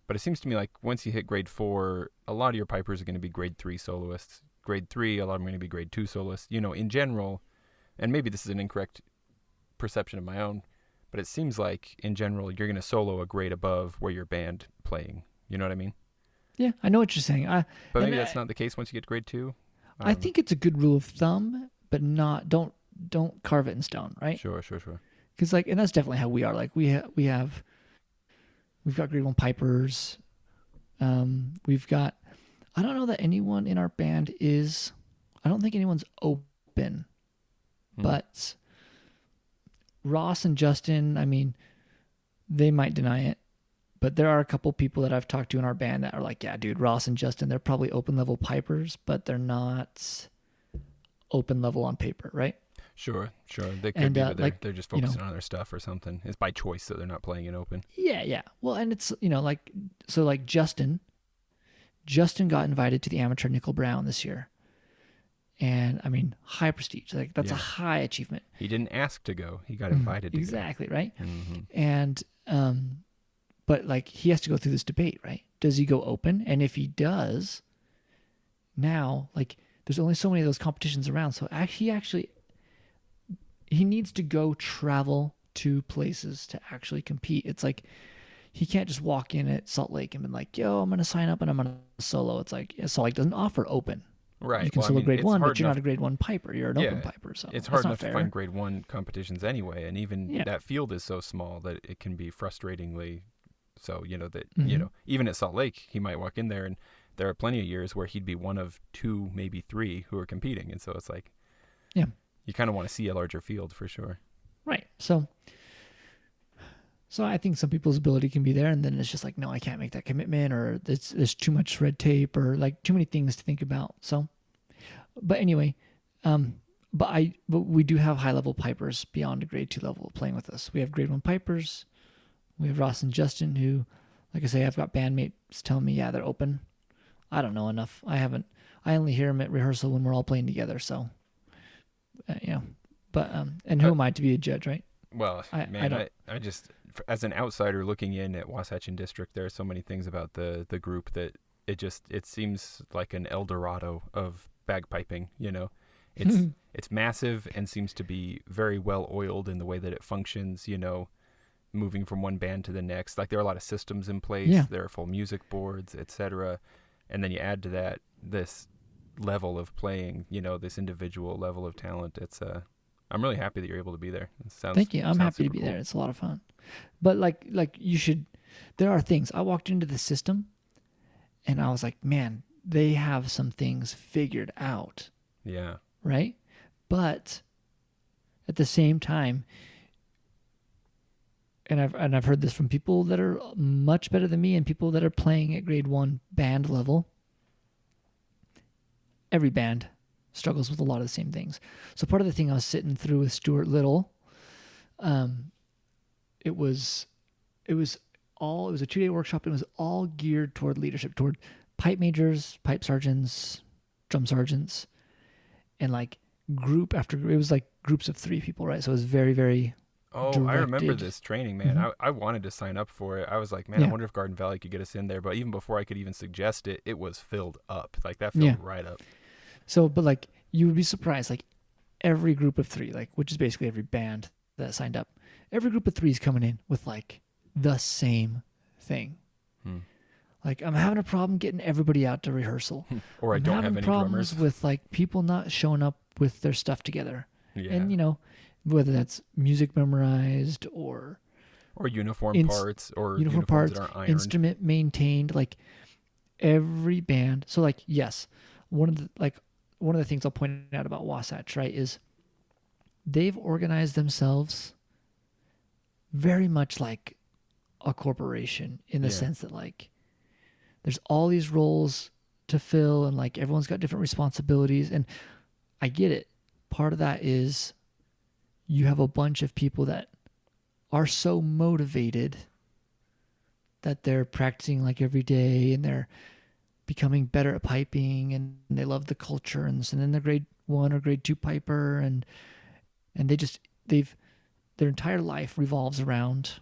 But it seems to me like once you hit grade 4, a lot of your pipers are going to be grade 3 soloists. Grade 3, a lot of them are going to be grade 2 soloists. In general, and maybe this is an incorrect perception of my own, but it seems like in general you're going to solo a grade above where your band playing. You know what I mean? Yeah, I know what you're saying. But maybe that's not the case once you get to grade 2. I think it's a good rule of thumb, but don't carve it in stone, right? Sure. Because and that's definitely how we are. Like we've got grade 1 pipers. We've got. I don't know that anyone in our band is. I don't think anyone's open, but Ross and Justin. I mean, they might deny it, but there are a couple people that I've talked to in our band that are like, yeah, dude, Ross and Justin, they're probably open level pipers, but they're not open level on paper, right? Sure. They could be, but they're just focusing on their stuff or something. It's by choice that they're not playing it open. Yeah. Well, and it's, Justin got invited to the amateur Nickel Brown this year. And I mean, high prestige. Like that's a high achievement. He didn't ask to go. He got invited to go. Exactly, right? Mm-hmm. And, but he has to go through this debate, right? Does he go open? And if he does, now, there's only so many of those competitions around. So he needs to go travel to places to actually compete. It's like he can't just walk in at Salt Lake and be like, yo, I'm going to sign up and I'm going to solo. It's like Salt Lake doesn't offer open. Right. You can solo grade 1, but you're not a grade 1 piper. You're an open piper. So it's hard enough to find grade 1 competitions anyway. And even that field is so small that it can be frustratingly so, even at Salt Lake, he might walk in there and there are plenty of years where he'd be one of 2, maybe 3 who are competing. And so it's like, you kind of want to see a larger field for sure. Right. So I think some people's ability can be there, and then it's just like, no, I can't make that commitment, or there's too much red tape, or too many things to think about. So, but anyway, but we do have high level pipers beyond a grade 2 level playing with us. We have grade 1 pipers. We have Ross and Justin, who, like I say, I've got bandmates telling me, yeah, they're open. I don't know enough. I only hear them at rehearsal when we're all playing together. So, but and who am I to be a judge, right? Well, I just, as an outsider looking in at Wasatch District, there are so many things about the group that it seems like an El Dorado of bagpiping. It's massive and seems to be very well oiled in the way that it functions. Moving from one band to the next, there are a lot of systems in place. Yeah. There are full music boards, etc. And then you add to that this level of playing. This individual level of talent. It's I'm really happy that you're able to be there. Thank you. I'm happy to be there. It's a lot of fun. But you should, there are things. I walked into the system and I was like, man, they have some things figured out. Yeah. Right? But at the same time, and I've heard this from people that are much better than me and people that are playing at grade 1 band level. Every band struggles with a lot of the same things. So part of the thing I was sitting through with Stuart Little, it was a 2-day workshop. It was all geared toward leadership, toward pipe majors, pipe sergeants, drum sergeants, and group after group. It was groups of 3 people, right? So it was very, very directed. I remember this training, man. Mm-hmm. I wanted to sign up for it. I was like, man, I wonder if Garden Valley could get us in there. But even before I could even suggest it, it was filled up. That filled right up. So, but you would be surprised, every group of 3, which is basically every band that signed up, every group of 3 is coming in with the same thing. I'm having a problem getting everybody out to rehearsal. Or I don't have any problems drummers. with people not showing up with their stuff together. Yeah. And, whether that's music memorized or uniform parts or uniform parts that aren't ironed. Instrument maintained, every band. So yes, one of the one of the things I'll point out about Wasatch, right, is they've organized themselves very much like a corporation in the sense that like there's all these roles to fill and like everyone's got different responsibilities, and I get it. Part of that is you have a bunch of people that are so motivated that they're practicing like every day and they're becoming better at piping and they love the culture, and then they're grade 1 or grade 2 piper, and their entire life revolves around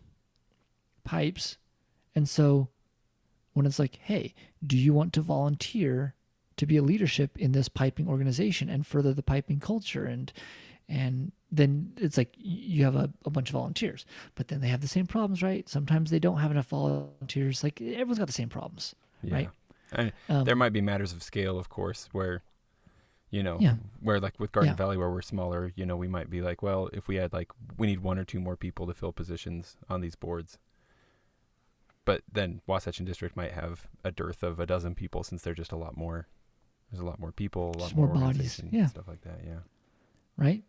pipes. And so when it's like, hey, do you want to volunteer to be a leadership in this piping organization and further the piping culture? And then it's like you have a bunch of volunteers, but then they have the same problems, right? Sometimes they don't have enough volunteers. Like everyone's got the same problems, right? And there might be matters of scale, of course, where, where like with Garden Valley, where we're smaller, we might be like, well, if we had we need 1 or 2 more people to fill positions on these boards. But then Wasatch District might have a dearth of a dozen people since they're just a lot more. There's a lot more people, a lot more bodies, stuff like that, Right?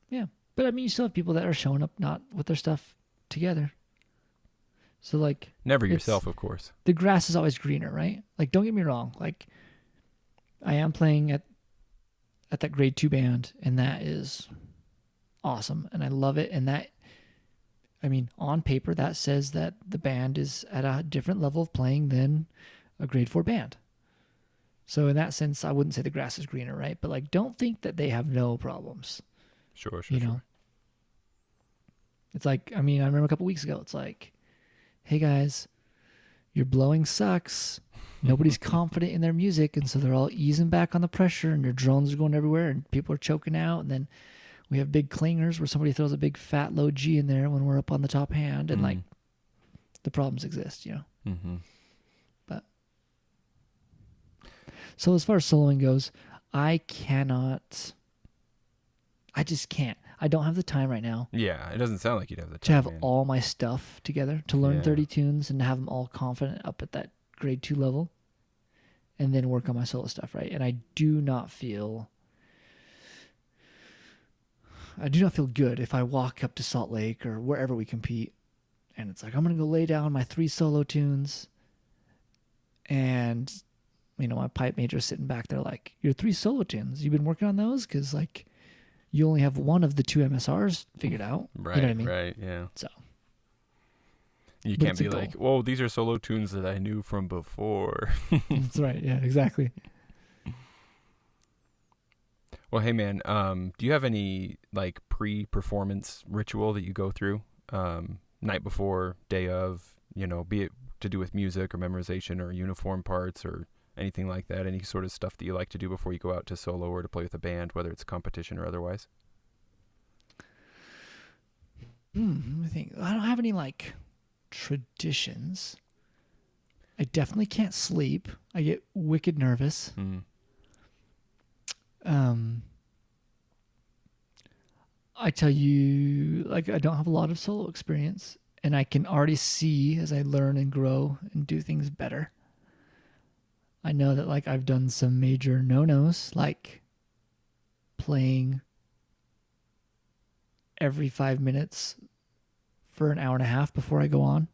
Yeah. But I mean, you still have people that are showing up not with their stuff together. So like... Never yourself, of course. The grass is always greener, right? Like, don't get me wrong. Like, I am playing at that grade 2 band, and that is awesome, and I love it. And that, I mean, on paper, that says that the band is at a different level of playing than a grade 4 band. So in that sense, I wouldn't say the grass is greener, right? But like, don't think that they have no problems. Sure. It's like, I mean, I remember a couple weeks ago, it's like, hey guys, your blowing sucks. Nobody's confident in their music, and so they're all easing back on the pressure, and their drones are going everywhere, and people are choking out. And then we have big clingers where somebody throws a big fat low G in there when we're up on the top hand, and like the problems exist, Mm-hmm. But so as far as soloing goes, I just can't. I don't have the time right now. Yeah, it doesn't sound like you'd have the time to have all my stuff together, to learn 30 tunes and to have them all confident up at that grade 2 level, and then work on my solo stuff, right? And I do not feel good if I walk up to Salt Lake or wherever we compete, and it's like, I'm going to go lay down my 3 solo tunes, and my pipe major is sitting back there like, your 3 solo tunes, you've been working on those? Because like, you only have one of the 2 MSRs figured out. Right, you know what I mean? Right, yeah. So you can't be like, whoa, these are solo tunes that I knew from before. That's right. Yeah, exactly. Well, hey man, do you have any like pre-performance ritual that you go through night before, day of, be it to do with music or memorization or uniform parts or anything like that? Any sort of stuff that you like to do before you go out to solo or to play with a band, whether it's competition or otherwise? Let me think. I don't have any like traditions. I definitely can't sleep. I get wicked nervous. I tell you, like, I don't have a lot of solo experience, and I can already see as I learn and grow and do things better. I know that like I've done some major no-nos, like playing every 5 minutes for an hour and a half before I go on.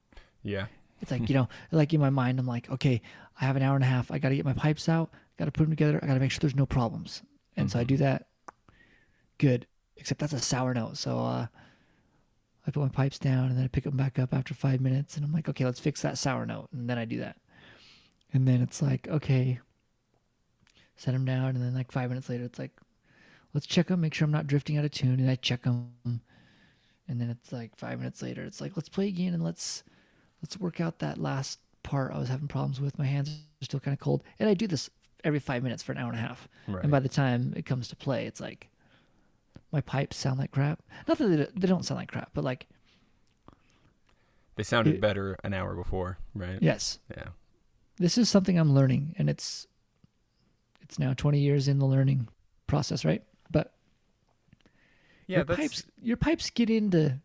Yeah. It's like, like in my mind, I'm like, okay, I have an hour and a half. I got to get my pipes out. Got to put them together. I got to make sure there's no problems. And so I do that. Good. Except that's a sour note. So I put my pipes down and then I pick them back up after 5 minutes. And I'm like, okay, let's fix that sour note. And then I do that. And then it's like, okay, set them down. And then like 5 minutes later, it's like, let's check them, make sure I'm not drifting out of tune. And I check them. And then it's like 5 minutes later, it's like, let's play again and let's work out that last part I was having problems with. My hands are still kind of cold. And I do this every 5 minutes for an hour and a half. Right. And by the time it comes to play, it's like my pipes sound like crap. Not that they don't sound like crap, but like... They sounded better an hour before, right? Yes. Yeah. This is something I'm learning, and it's now 20 years in the learning process, right? But yeah, your pipes get into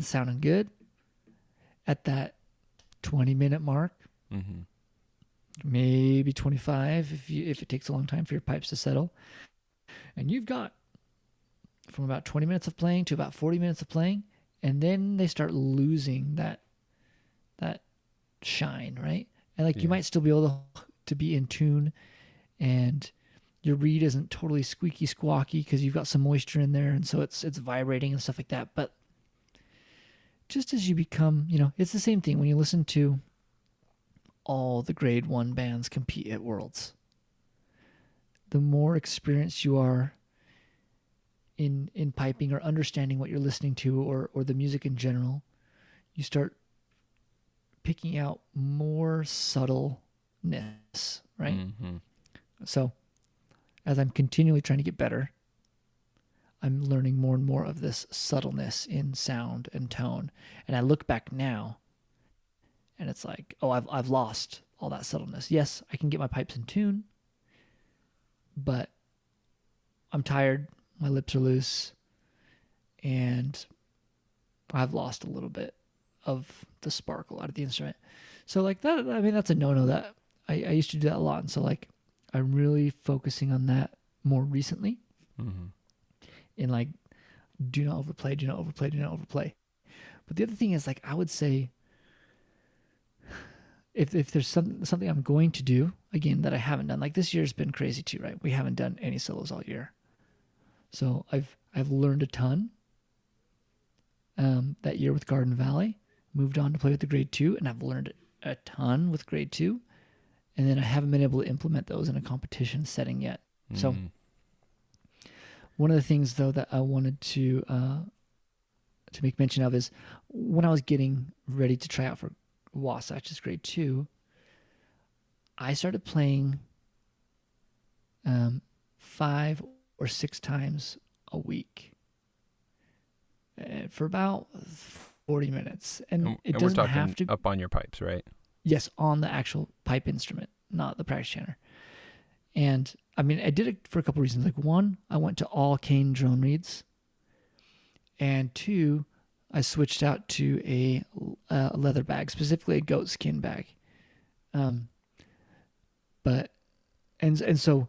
sounding good at that 20-minute mark. Mm-hmm. maybe 25 if it takes a long time for your pipes to settle. And you've got from about 20 minutes of playing to about 40 minutes of playing, and then they start losing that shine, right? And like you might still be able to be in tune, and your reed isn't totally squeaky squawky because you've got some moisture in there, and so it's vibrating and stuff like that. But just as you become, it's the same thing when you listen to all the grade 1 bands compete at Worlds. The more experienced you are in piping or understanding what you're listening to or the music in general, you start picking out more subtleness, right? Mm-hmm. So as I'm continually trying to get better, I'm learning more and more of this subtleness in sound and tone. And I look back now and it's like, oh, I've lost all that subtleness. Yes, I can get my pipes in tune, but I'm tired, my lips are loose, and I've lost a little bit of the sparkle out of the instrument. So like that, I mean, that's a no-no that I used to do that a lot. And so like, I'm really focusing on that more recently. Mm-hmm. In like, do not overplay, do not overplay, do not overplay. But the other thing is like, I would say, if there's something I'm going to do, again, that I haven't done, like this year's been crazy too, right? We haven't done any solos all year. So I've learned a ton that year with Garden Valley, moved on to play with the grade 2, and I've learned a ton with grade 2. And then I haven't been able to implement those in a competition setting yet. So one of the things though that I wanted to make mention of is when I was getting ready to try out for Wasatch's grade 2, I started playing 5 or 6 times a week for about 40 minutes. And it doesn't we're talking have to up on your pipes, right? Yes, on the actual pipe instrument, not the practice chanter. And I mean, I did it for a couple reasons. Like 1, I went to all cane drone reeds, and 2, I switched out to a leather bag, specifically a goat skin bag. But so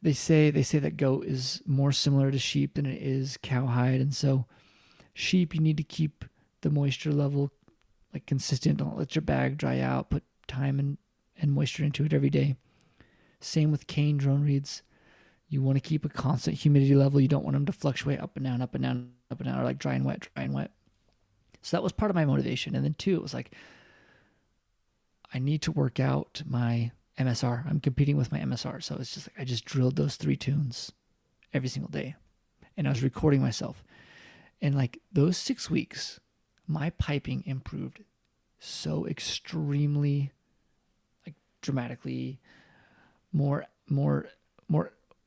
they say that goat is more similar to sheep than it is cowhide, and so sheep, you need to keep the moisture level like consistent. Don't let your bag dry out. Put time and moisture into it every day. Same with cane drone reeds. You want to keep a constant humidity level. You don't want them to fluctuate up and down, up and down, up and down, or like dry and wet, dry and wet. So that was part of my motivation. And then 2, it was like, I need to work out my MSR. I'm competing with my MSR. So it's just like, I just drilled those 3 tunes every single day. And I was recording myself. And like those 6 weeks, my piping improved so extremely, like dramatically. More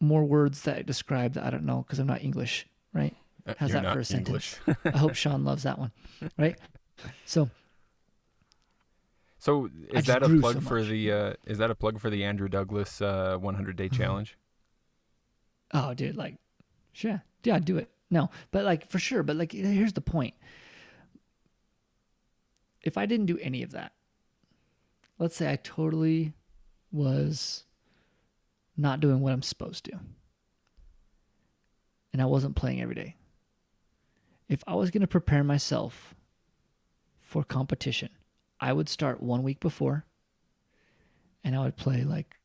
words that I describe that I don't know because I'm not English, right? How's that for a sentence? I hope Sean loves that one, right? So is that a plug for the Andrew Douglas 100-day challenge? Oh, dude, like, sure, yeah, do it. No, but like for sure. But like, here's the point. If I didn't do any of that, let's say I totally was not doing what I'm supposed to, and I wasn't playing every day. If I was going to prepare myself for competition, I would start 1 week before, and I would play like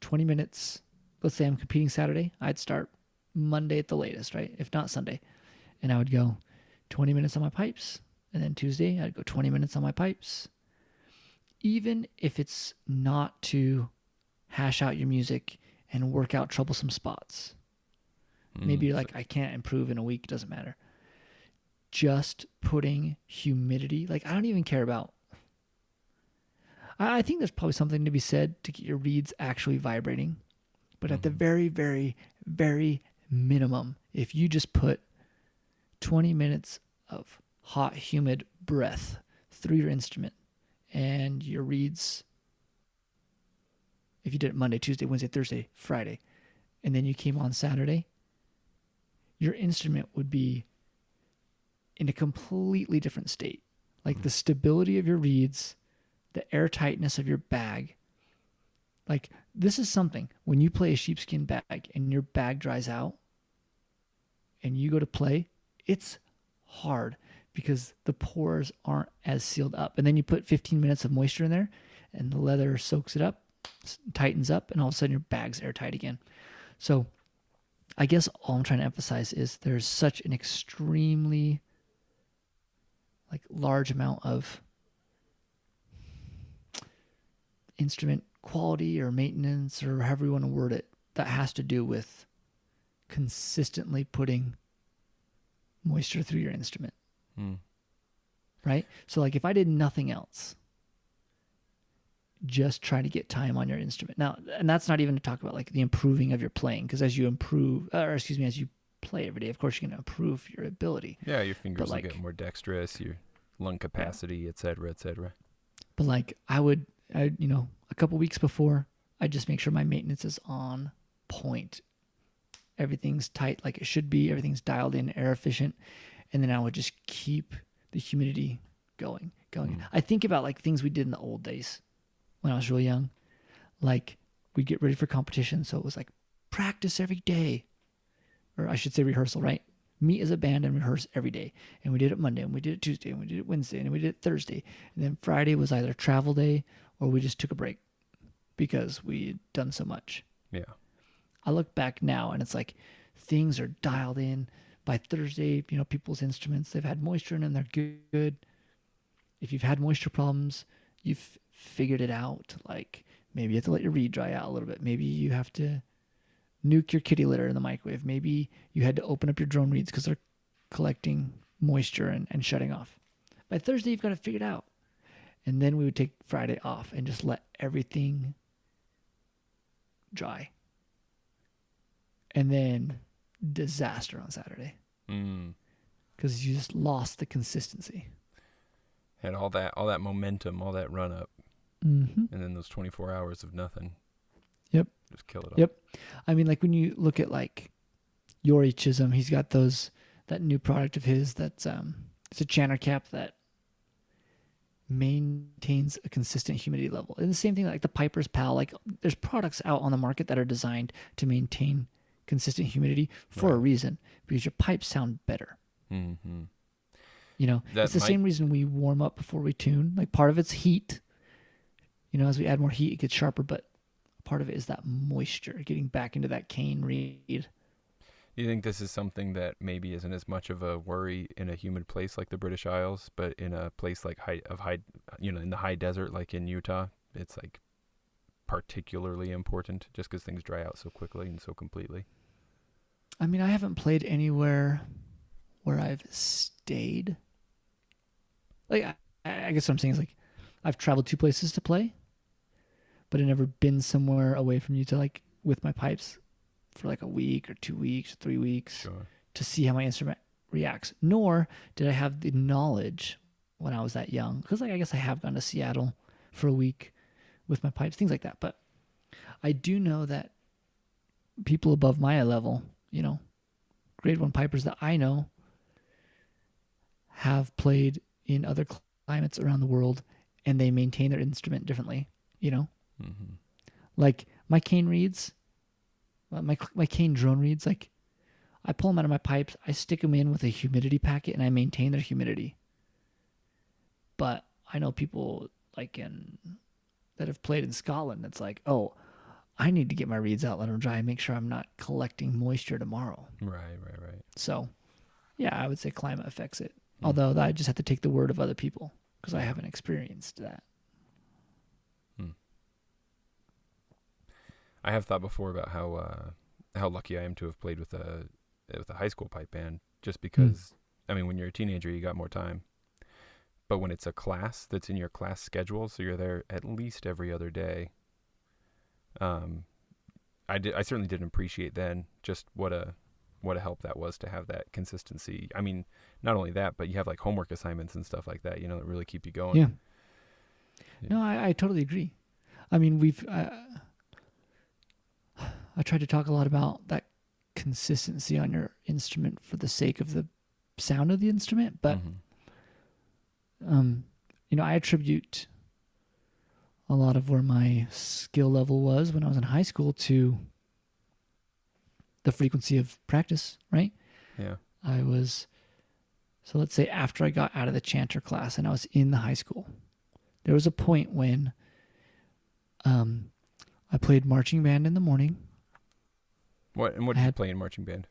20 minutes. Let's say I'm competing Saturday. I'd start Monday at the latest, right? If not Sunday. And I would go 20 minutes on my pipes. And then Tuesday, I'd go 20 minutes on my pipes. Even if it's not to hash out your music and work out troublesome spots. Maybe you're like, I can't improve in a week. It doesn't matter. Just putting humidity. Like, I don't even care about... I think there's probably something to be said to get your reeds actually vibrating. But at the very, very, very minimum, if you just put 20 minutes of hot, humid breath through your instrument and your reeds, if you did it Monday, Tuesday, Wednesday, Thursday, Friday, and then you came on Saturday, your instrument would be in a completely different state. Like the stability of your reeds, the air tightness of your bag. Like, this is something, when you play a sheepskin bag and your bag dries out and you go to play, it's hard because the pores aren't as sealed up. And then you put 15 minutes of moisture in there and the leather soaks it up, tightens up, and all of a sudden your bag's airtight again. So I guess all I'm trying to emphasize is there's such an extremely like large amount of instrument quality or maintenance or however you want to word it that has to do with consistently putting moisture through your instrument. Right? So like if I did nothing else, just try to get time on your instrument. Now, and that's not even to talk about like the improving of your playing, because as you improve, as you play every day, of course you're going to improve your ability. Yeah, your fingers will get more dexterous, your lung capacity, et cetera, et cetera. But like I a couple weeks before, I just make sure my maintenance is on point. Everything's tight like it should be. Everything's dialed in, air efficient. And then I would just keep the humidity going. I think about like things we did in the old days when I was really young. Like we'd get ready for competition. So it was like practice every day. Or I should say rehearsal, right? Meet as a band and rehearse every day. And we did it Monday, and we did it Tuesday, and we did it Wednesday, and we did it Thursday. And then Friday was either travel day or we just took a break because we had done so much. Yeah. I look back now and it's like things are dialed in. By Thursday, people's instruments, they've had moisture in them, they're good. If you've had moisture problems, you've figured it out. Like maybe you have to let your reed dry out a little bit. Maybe you have to nuke your kitty litter in the microwave. Maybe you had to open up your drone reeds because they're collecting moisture and shutting off. By Thursday, you've got to figure it out. And then we would take Friday off and just let everything dry. And then disaster on Saturday. Because you just lost the consistency. Had all that momentum, all that run up. And then those 24 hours of nothing. Yep. Just kill it all. Yep. I mean, like when you look at like Yori Chisholm, he's got that new product of his that's it's a chanter cap that maintains a consistent humidity level. And the same thing like the Piper's Pal, like there's products out on the market that are designed to maintain consistent humidity for a reason, because your pipes sound better. It's the same reason we warm up before we tune. Like part of it's heat. As we add more heat, it gets sharper, but part of it is that moisture, getting back into that cane reed. You think this is something that maybe isn't as much of a worry in a humid place like the British Isles, but in a place like in the high desert, like in Utah, it's like particularly important just because things dry out so quickly and so completely? I mean, I haven't played anywhere where I've stayed. Like, I guess what I'm saying is like, I've traveled 2 places to play, but I've never been somewhere away from Utah, like with my pipes for like a week or 2 weeks or 3 weeks to see how my instrument reacts. Nor did I have the knowledge when I was that young, because like I guess I have gone to Seattle for a week with my pipes, things like that. But I do know that people above my level, grade 1 pipers that I know have played in other climates around the world, and they maintain their instrument differently, Like my cane reeds, my cane drone reeds, like I pull them out of my pipes, I stick them in with a humidity packet, and I maintain their humidity. But I know people like that have played in Scotland, it's like, oh, I need to get my reeds out, let them dry, and make sure I'm not collecting moisture tomorrow. Right. So, yeah, I would say climate affects it. Although I just have to take the word of other people because I haven't experienced that. I have thought before about how lucky I am to have played with a high school pipe band, just because, I mean, when you're a teenager, you got more time. But when it's a class that's in your class schedule, so you're there at least every other day, I certainly didn't appreciate then just what a help that was to have that consistency. I mean, not only that, but you have like homework assignments and stuff like that, that really keep you going. Yeah. No, I totally agree. I mean, I tried to talk a lot about that consistency on your instrument for the sake of the sound of the instrument, but I attribute a lot of where my skill level was when I was in high school to the frequency of practice, right? Yeah. So let's say after I got out of the chanter class and I was in the high school, there was a point when I played marching band in the morning. What did you play in marching band?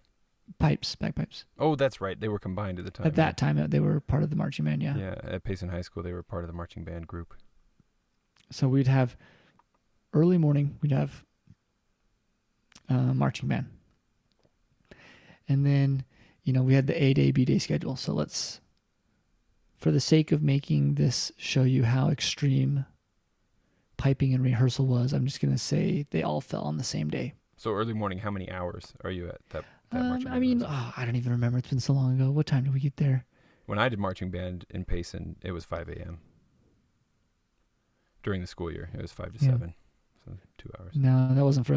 Bagpipes. Oh, that's right. They were combined at the time. At that time, they were part of the marching band, yeah. Yeah, at Payson High School, they were part of the marching band group. So we'd have early morning, we'd have marching band. And then, we had the A-day, B-day schedule. So let's, for the sake of making this show you how extreme piping and rehearsal was, I'm just going to say they all fell on the same day. So early morning, how many hours are you at that marching band? I mean, I don't even remember. It's been so long ago. What time did we get there? When I did marching band in Payson, it was 5 a.m. During the school year, it was 5 to 7. So 2 hours. No, that wasn't for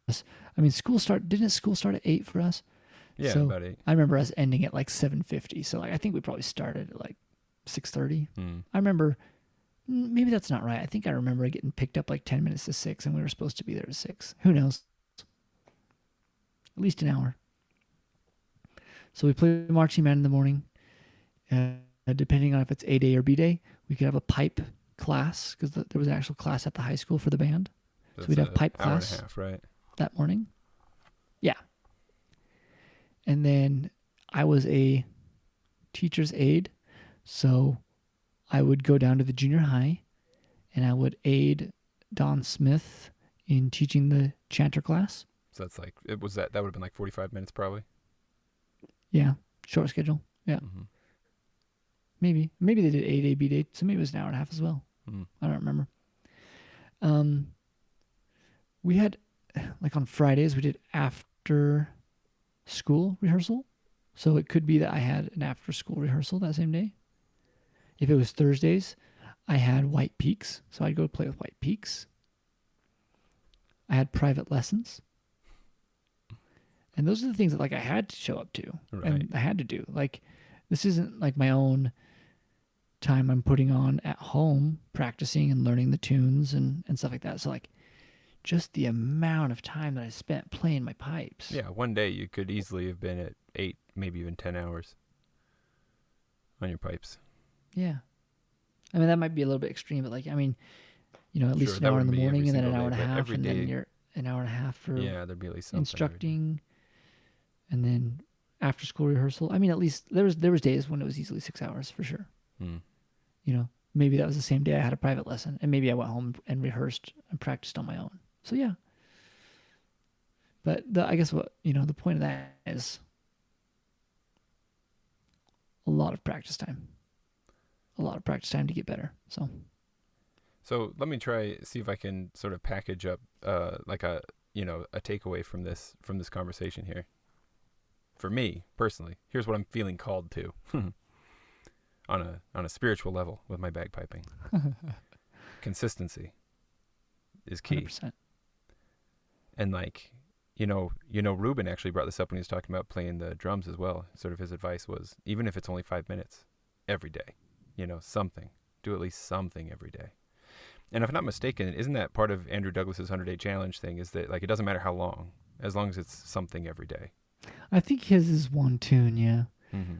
us. I mean, didn't school start at 8 for us? Yeah, so about 8. I remember us ending at like 7:50. So I think we probably started at like 6:30. I remember, maybe that's not right. I think I remember getting picked up like 10 minutes to 6 and we were supposed to be there at 6. Who knows? At least an hour. So we played marching band in the morning. Depending on if it's A-day or B-day, we could have a pipe class because there was an actual class at the high school for the band. So we'd have pipe class hour and a half, right? That morning. Yeah. And then I was a teacher's aide. So I would go down to the junior high and I would aid Don Smith in teaching the chanter class. So that's like, that would have been like 45 minutes probably? Yeah. Short schedule. Yeah. Mm-hmm. Maybe they did A-day, B-day. So maybe it was an hour and a half as well. I don't remember. We had, like on Fridays, we did after school rehearsal. So it could be that I had an after school rehearsal that same day. If it was Thursdays, I had White Peaks. So I'd go play with White Peaks. I had private lessons. And those are the things that like I had to show up to. Right. And I had to do. Like, this isn't like my own time I'm putting on at home, practicing and learning the tunes and stuff like that. So like just the amount of time that I spent playing my pipes. Yeah, one day you could easily have been at 8, maybe even 10 hours on your pipes. Yeah. I mean, that might be a little bit extreme, but like, I mean, at least an hour in the morning and then an hour and a half and then you're an hour and a half for there'd be at least instructing and then after school rehearsal. I mean, at least there was days when it was easily 6 hours for sure. Maybe that was the same day I had a private lesson and maybe I went home and rehearsed and practiced on my own. So yeah. But I guess what, the point of that is a lot of practice time. A lot of practice time to get better. So let me see if I can sort of package up like a takeaway from this conversation here. For me personally, here's what I'm feeling called to on a spiritual level with my bagpiping. Consistency is key. 100%. And like, Ruben actually brought this up when he was talking about playing the drums as well. Sort of his advice was, even if it's only 5 minutes every day, something. Do at least something every day. And if I'm not mistaken, isn't that part of Andrew Douglas's 100-day challenge thing, is that like it doesn't matter how long, as long as it's something every day. I think his is one tune, yeah. Mm-hmm.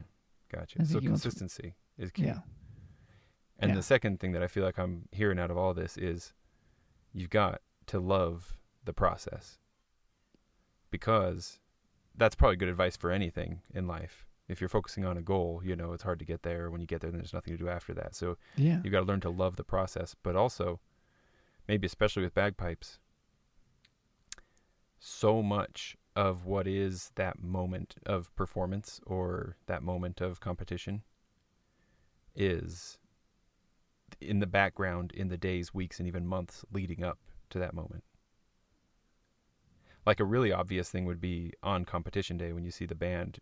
Gotcha. So consistency is key. Yeah. And the second thing that I feel like I'm hearing out of all this is you've got to love the process, because that's probably good advice for anything in life. If you're focusing on a goal, it's hard to get there. When you get there, then there's nothing to do after that. So you've got to learn to love the process, but also maybe especially with bagpipes, so much of what is that moment of performance or that moment of competition is in the background in the days, weeks, and even months leading up to that moment. Like a really obvious thing would be on competition day when you see the band,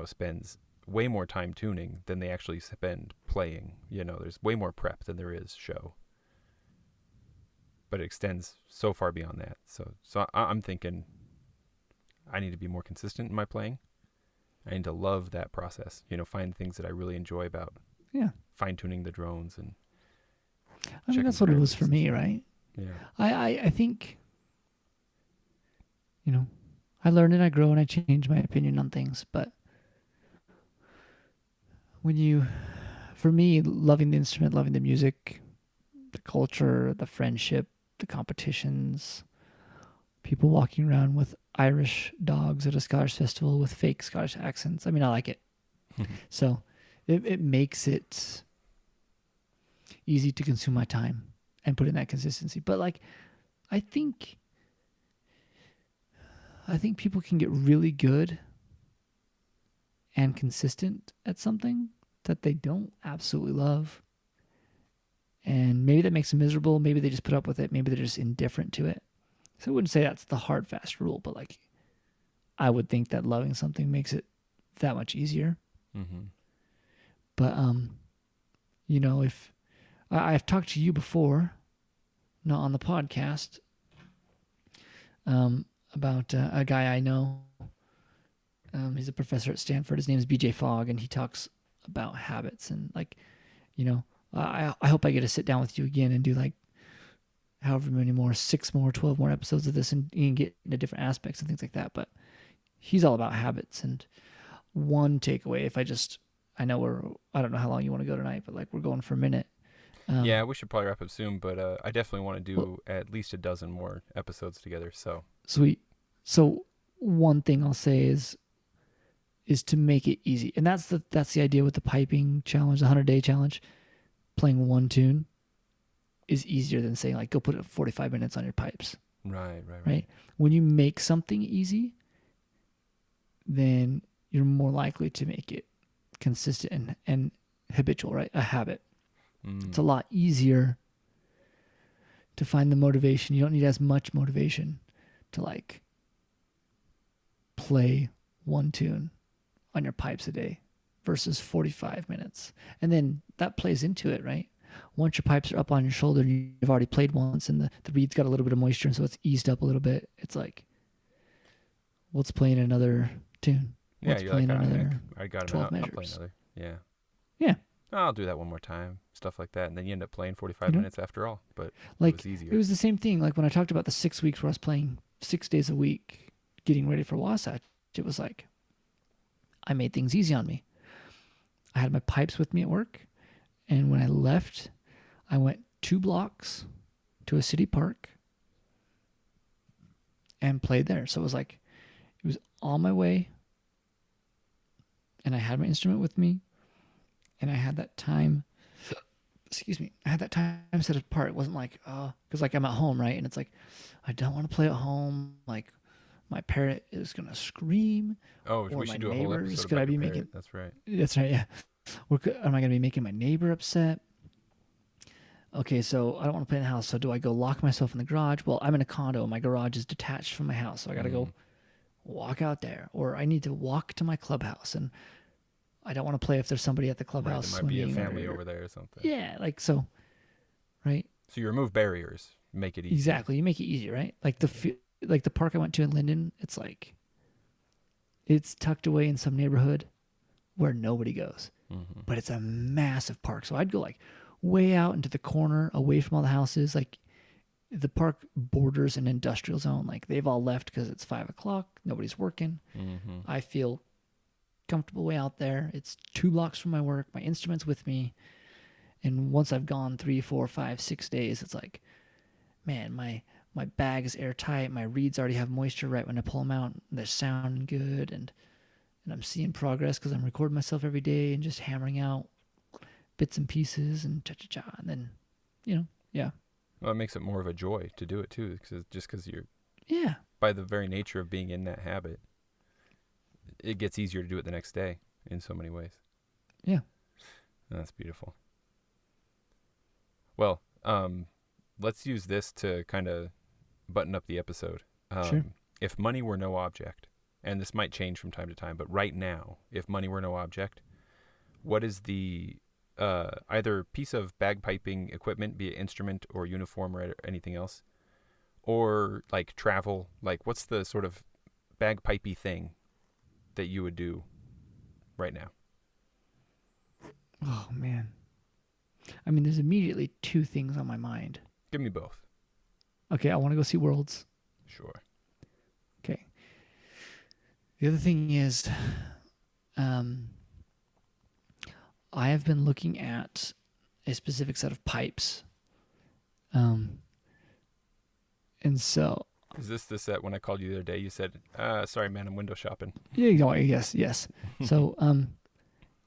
spends way more time tuning than they actually spend playing. There's way more prep than there is show. But it extends so far beyond that. So I'm thinking I need to be more consistent in my playing. I need to love that process. Find things that I really enjoy about fine-tuning the drones and I think that's what it was for me, right? Yeah. I think, I learn and I grow and I change my opinion on things. But for me, loving the instrument, loving the music, the culture, the friendship, the competitions, people walking around with Irish dogs at a Scottish festival with fake Scottish accents. I mean, I like it. So it makes it easy to consume my time and put in that consistency. But like, I think people can get really good and consistent at something that they don't absolutely love. And maybe that makes them miserable. Maybe they just put up with it. Maybe they're just indifferent to it. So I wouldn't say that's the hard, fast rule, but like, I would think that loving something makes it that much easier. Mm-hmm. But, if I've talked to you before, not on the podcast, about a guy I know. He's a professor at Stanford. His name is BJ Fogg, and he talks about habits. And like, I hope I get to sit down with you again and do like however many more, 6 more, 12 more episodes of this, and get into different aspects and things like that. But he's all about habits. And one takeaway, I know I don't know how long you want to go tonight, but like we're going for a minute. Yeah, we should probably wrap up soon, but I definitely want to do at least a dozen more episodes together. So sweet. So one thing I'll say is to make it easy, and that's the idea with the piping challenge, the 100-day challenge. Playing one tune is easier than saying like go put 45 minutes on your pipes. Right. When you make something easy, then you're more likely to make it consistent and habitual, right? A habit. It's a lot easier to find the motivation. You don't need as much motivation to like play one tune on your pipes a day versus 45 minutes. And then that plays into it, right? Once your pipes are up on your shoulder and you've already played once and the reed's got a little bit of moisture and so it's eased up a little bit, it's like, let's play another tune. Yeah, Let's you're play like, another I got 12 him out. I'll play measures. another. Yeah. Yeah. I'll do that one more time. Stuff like that. And then you end up playing 45 minutes after all. But like, it was easier. It was the same thing. Like when I talked about the 6 weeks where I was playing 6 days a week, getting ready for Wasatch, it was like, I made things easy on me. I had my pipes with me at work. And when I left, I went 2 blocks to a city park and played there. So it was like, it was on my way. And I had my instrument with me. And I had that time, I had that time set apart. It wasn't like, because like I'm at home, right? And it's like, I don't want to play at home. Like my parrot is going to scream. Oh, we should do a whole episode could about I be your making? parrot. That's right. That's right, yeah. Am I going to be making my neighbor upset? Okay, so I don't want to play in the house. So do I go lock myself in the garage? Well, I'm in a condo. My garage is detached from my house. So I got to go walk out there. Or I need to walk to my clubhouse. And I don't want to play if there's somebody at the clubhouse. Right, there might be a family over there or something. Yeah, like so, right? So you remove barriers, make it easy. Exactly, you make it easy, right? Like the park I went to in Linden, it's like it's tucked away in some neighborhood where nobody goes, but it's a massive park. So I'd go like way out into the corner, away from all the houses. Like the park borders an industrial zone. Like they've all left because it's 5:00, nobody's working. I feel comfortable way out there. It's 2 blocks from my work. My instrument's with me. And once I've gone 3, 4, 5, 6 days, it's like, man, my bag is airtight. My reeds already have moisture right when I pull them out. They're sounding good. And I'm seeing progress because I'm recording myself every day and just hammering out bits and pieces and cha-cha-cha. And then, yeah. Well, it makes it more of a joy to do it too, because you're, yeah, by the very nature of being in that habit, it gets easier to do it the next day in so many ways. Yeah. And that's beautiful. Well, let's use this to kind of button up the episode. Sure. If money were no object, and this might change from time to time, but right now, if money were no object, what is the either piece of bagpiping equipment, be it instrument or uniform or anything else, or like travel, like what's the sort of bagpipey thing that you would do right now? Oh, man. I mean, there's immediately 2 things on my mind. Give me both. Okay, I want to go see Worlds. Sure. Okay. The other thing is, I have been looking at a specific set of pipes. And so... Is this the set when I called you the other day? You said, sorry, man, I'm window shopping. Yeah, yes. So,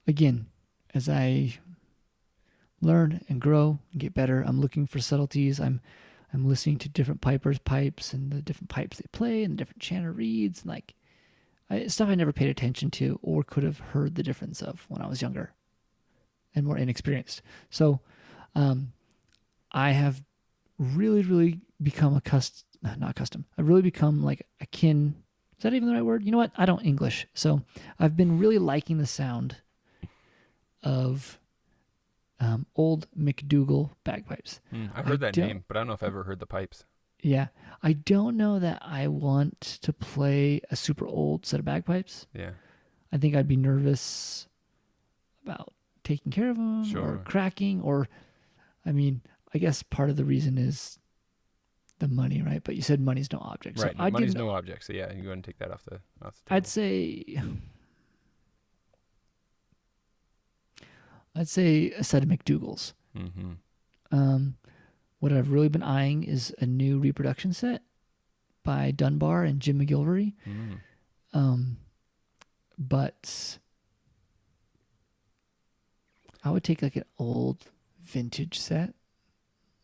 again, as I learn and grow and get better, I'm looking for subtleties. I'm listening to different pipers' pipes and the different pipes they play and the different chanter reeds and like stuff I never paid attention to or could have heard the difference of when I was younger and more inexperienced. So, I have really become I've really become like akin. Is that even the right word? You know what? I don't English. So I've been really liking the sound of old McDougall bagpipes. I've heard that name, but I don't know if I've ever heard the pipes. Yeah. I don't know that I want to play a super old set of bagpipes. Yeah. I think I'd be nervous about taking care of them or cracking or, I mean, I guess part of the reason is the money, right? But you said money's no object. Right. So money's no object. So yeah, you go ahead and take that off the table. I'd say a set of McDougalls. Mm-hmm. What I've really been eyeing is a new reproduction set by Dunbar and Jim McGilvery. But I would take like an old vintage set,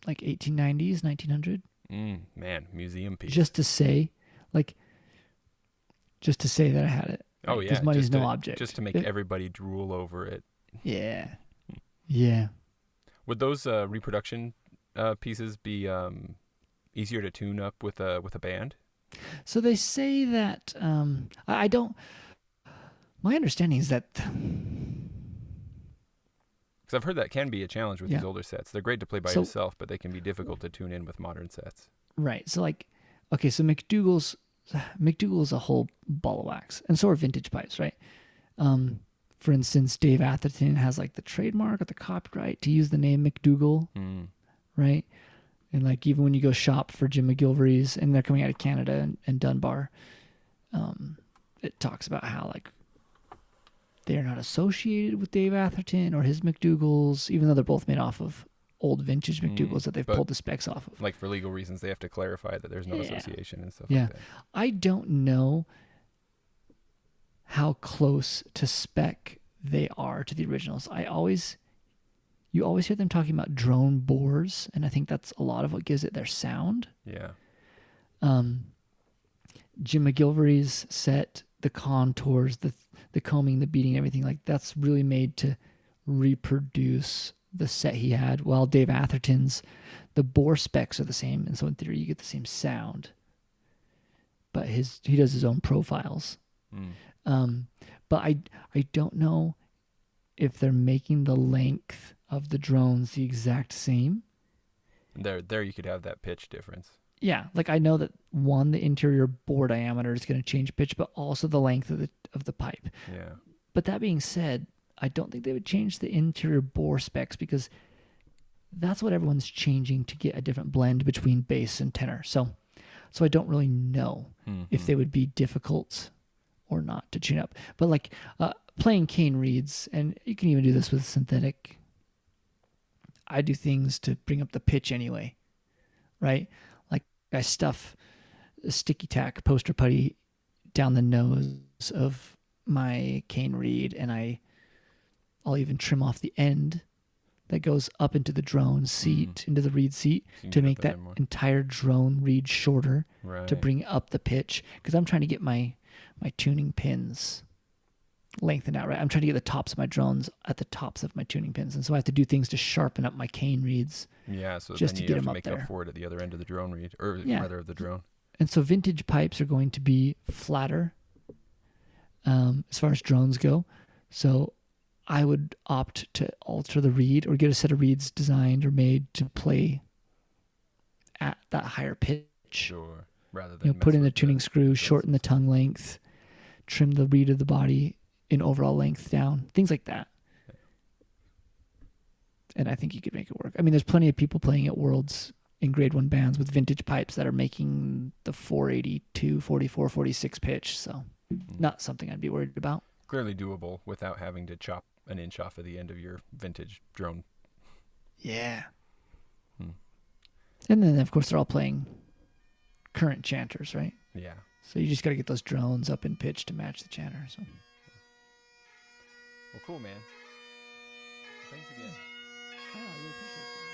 like 1890s, 1900. Man, museum piece. Just to say that I had it. Oh yeah, because money's no object. Just to make everybody drool over it. Yeah, yeah. Would those reproduction pieces be easier to tune up with a band? So they say that I don't. My understanding is that. Because I've heard that can be a challenge with these older sets. They're great to play by yourself, but they can be difficult to tune in with modern sets. Right. So like, okay, so McDougall's a whole ball of wax, and so are vintage pipes, right? For instance, Dave Atherton has like the trademark or the copyright to use the name McDougall, right? And like even when you go shop for Jim McGilvery's, and they're coming out of Canada and Dunbar, it talks about how like they are not associated with Dave Atherton or his McDougalls, even though they're both made off of old vintage McDougalls that they've pulled the specs off of. Like for legal reasons, they have to clarify that there's no association and stuff like that. I don't know how close to spec they are to the originals. You always hear them talking about drone bores, and I think that's a lot of what gives it their sound. Yeah. Jim McGilvery's set, the contours, the combing, the beating, everything, like that's really made to reproduce the set he had, while Dave Atherton's, the bore specs are the same, and so in theory you get the same sound. But he does his own profiles. But I don't know if they're making the length of the drones the exact same. There you could have that pitch difference. Yeah, like I know that the interior bore diameter is going to change pitch, but also the length of the pipe. Yeah. But that being said, I don't think they would change the interior bore specs because that's what everyone's changing to get a different blend between bass and tenor. So I don't really know if they would be difficult or not to tune up. But like playing cane reeds, and you can even do this with synthetic. I do things to bring up the pitch anyway, right? Like I stuff a sticky tack poster putty down the nose of my cane reed, and I'll even trim off the end that goes up into the drone seat, into the reed seat, to make that entire drone reed shorter, to bring up the pitch. Because I'm trying to get my tuning pins lengthened out, right? I'm trying to get the tops of my drones at the tops of my tuning pins. And so I have to do things to sharpen up my cane reeds. Yeah, so just then to get have them to make up for it at the other end of the drone reed, or rather of the drone. And so vintage pipes are going to be flatter as far as drones go. So I would opt to alter the reed or get a set of reeds designed or made to play at that higher pitch. Sure. Rather than put in the tuning screw, shorten the tongue length, trim the reed of the body in overall length down, things like that. And I think you could make it work. I mean, there's plenty of people playing at Worlds in grade 1 bands with vintage pipes that are making the 482, 44, 46 pitch. So not something I'd be worried about. Clearly doable without having to chop an inch off of the end of your vintage drone. Yeah. And then, of course, they're all playing current chanters, right? Yeah. So you just got to get those drones up in pitch to match the chanter. So. Well, cool, man. Thanks again. Oh, I really appreciate it.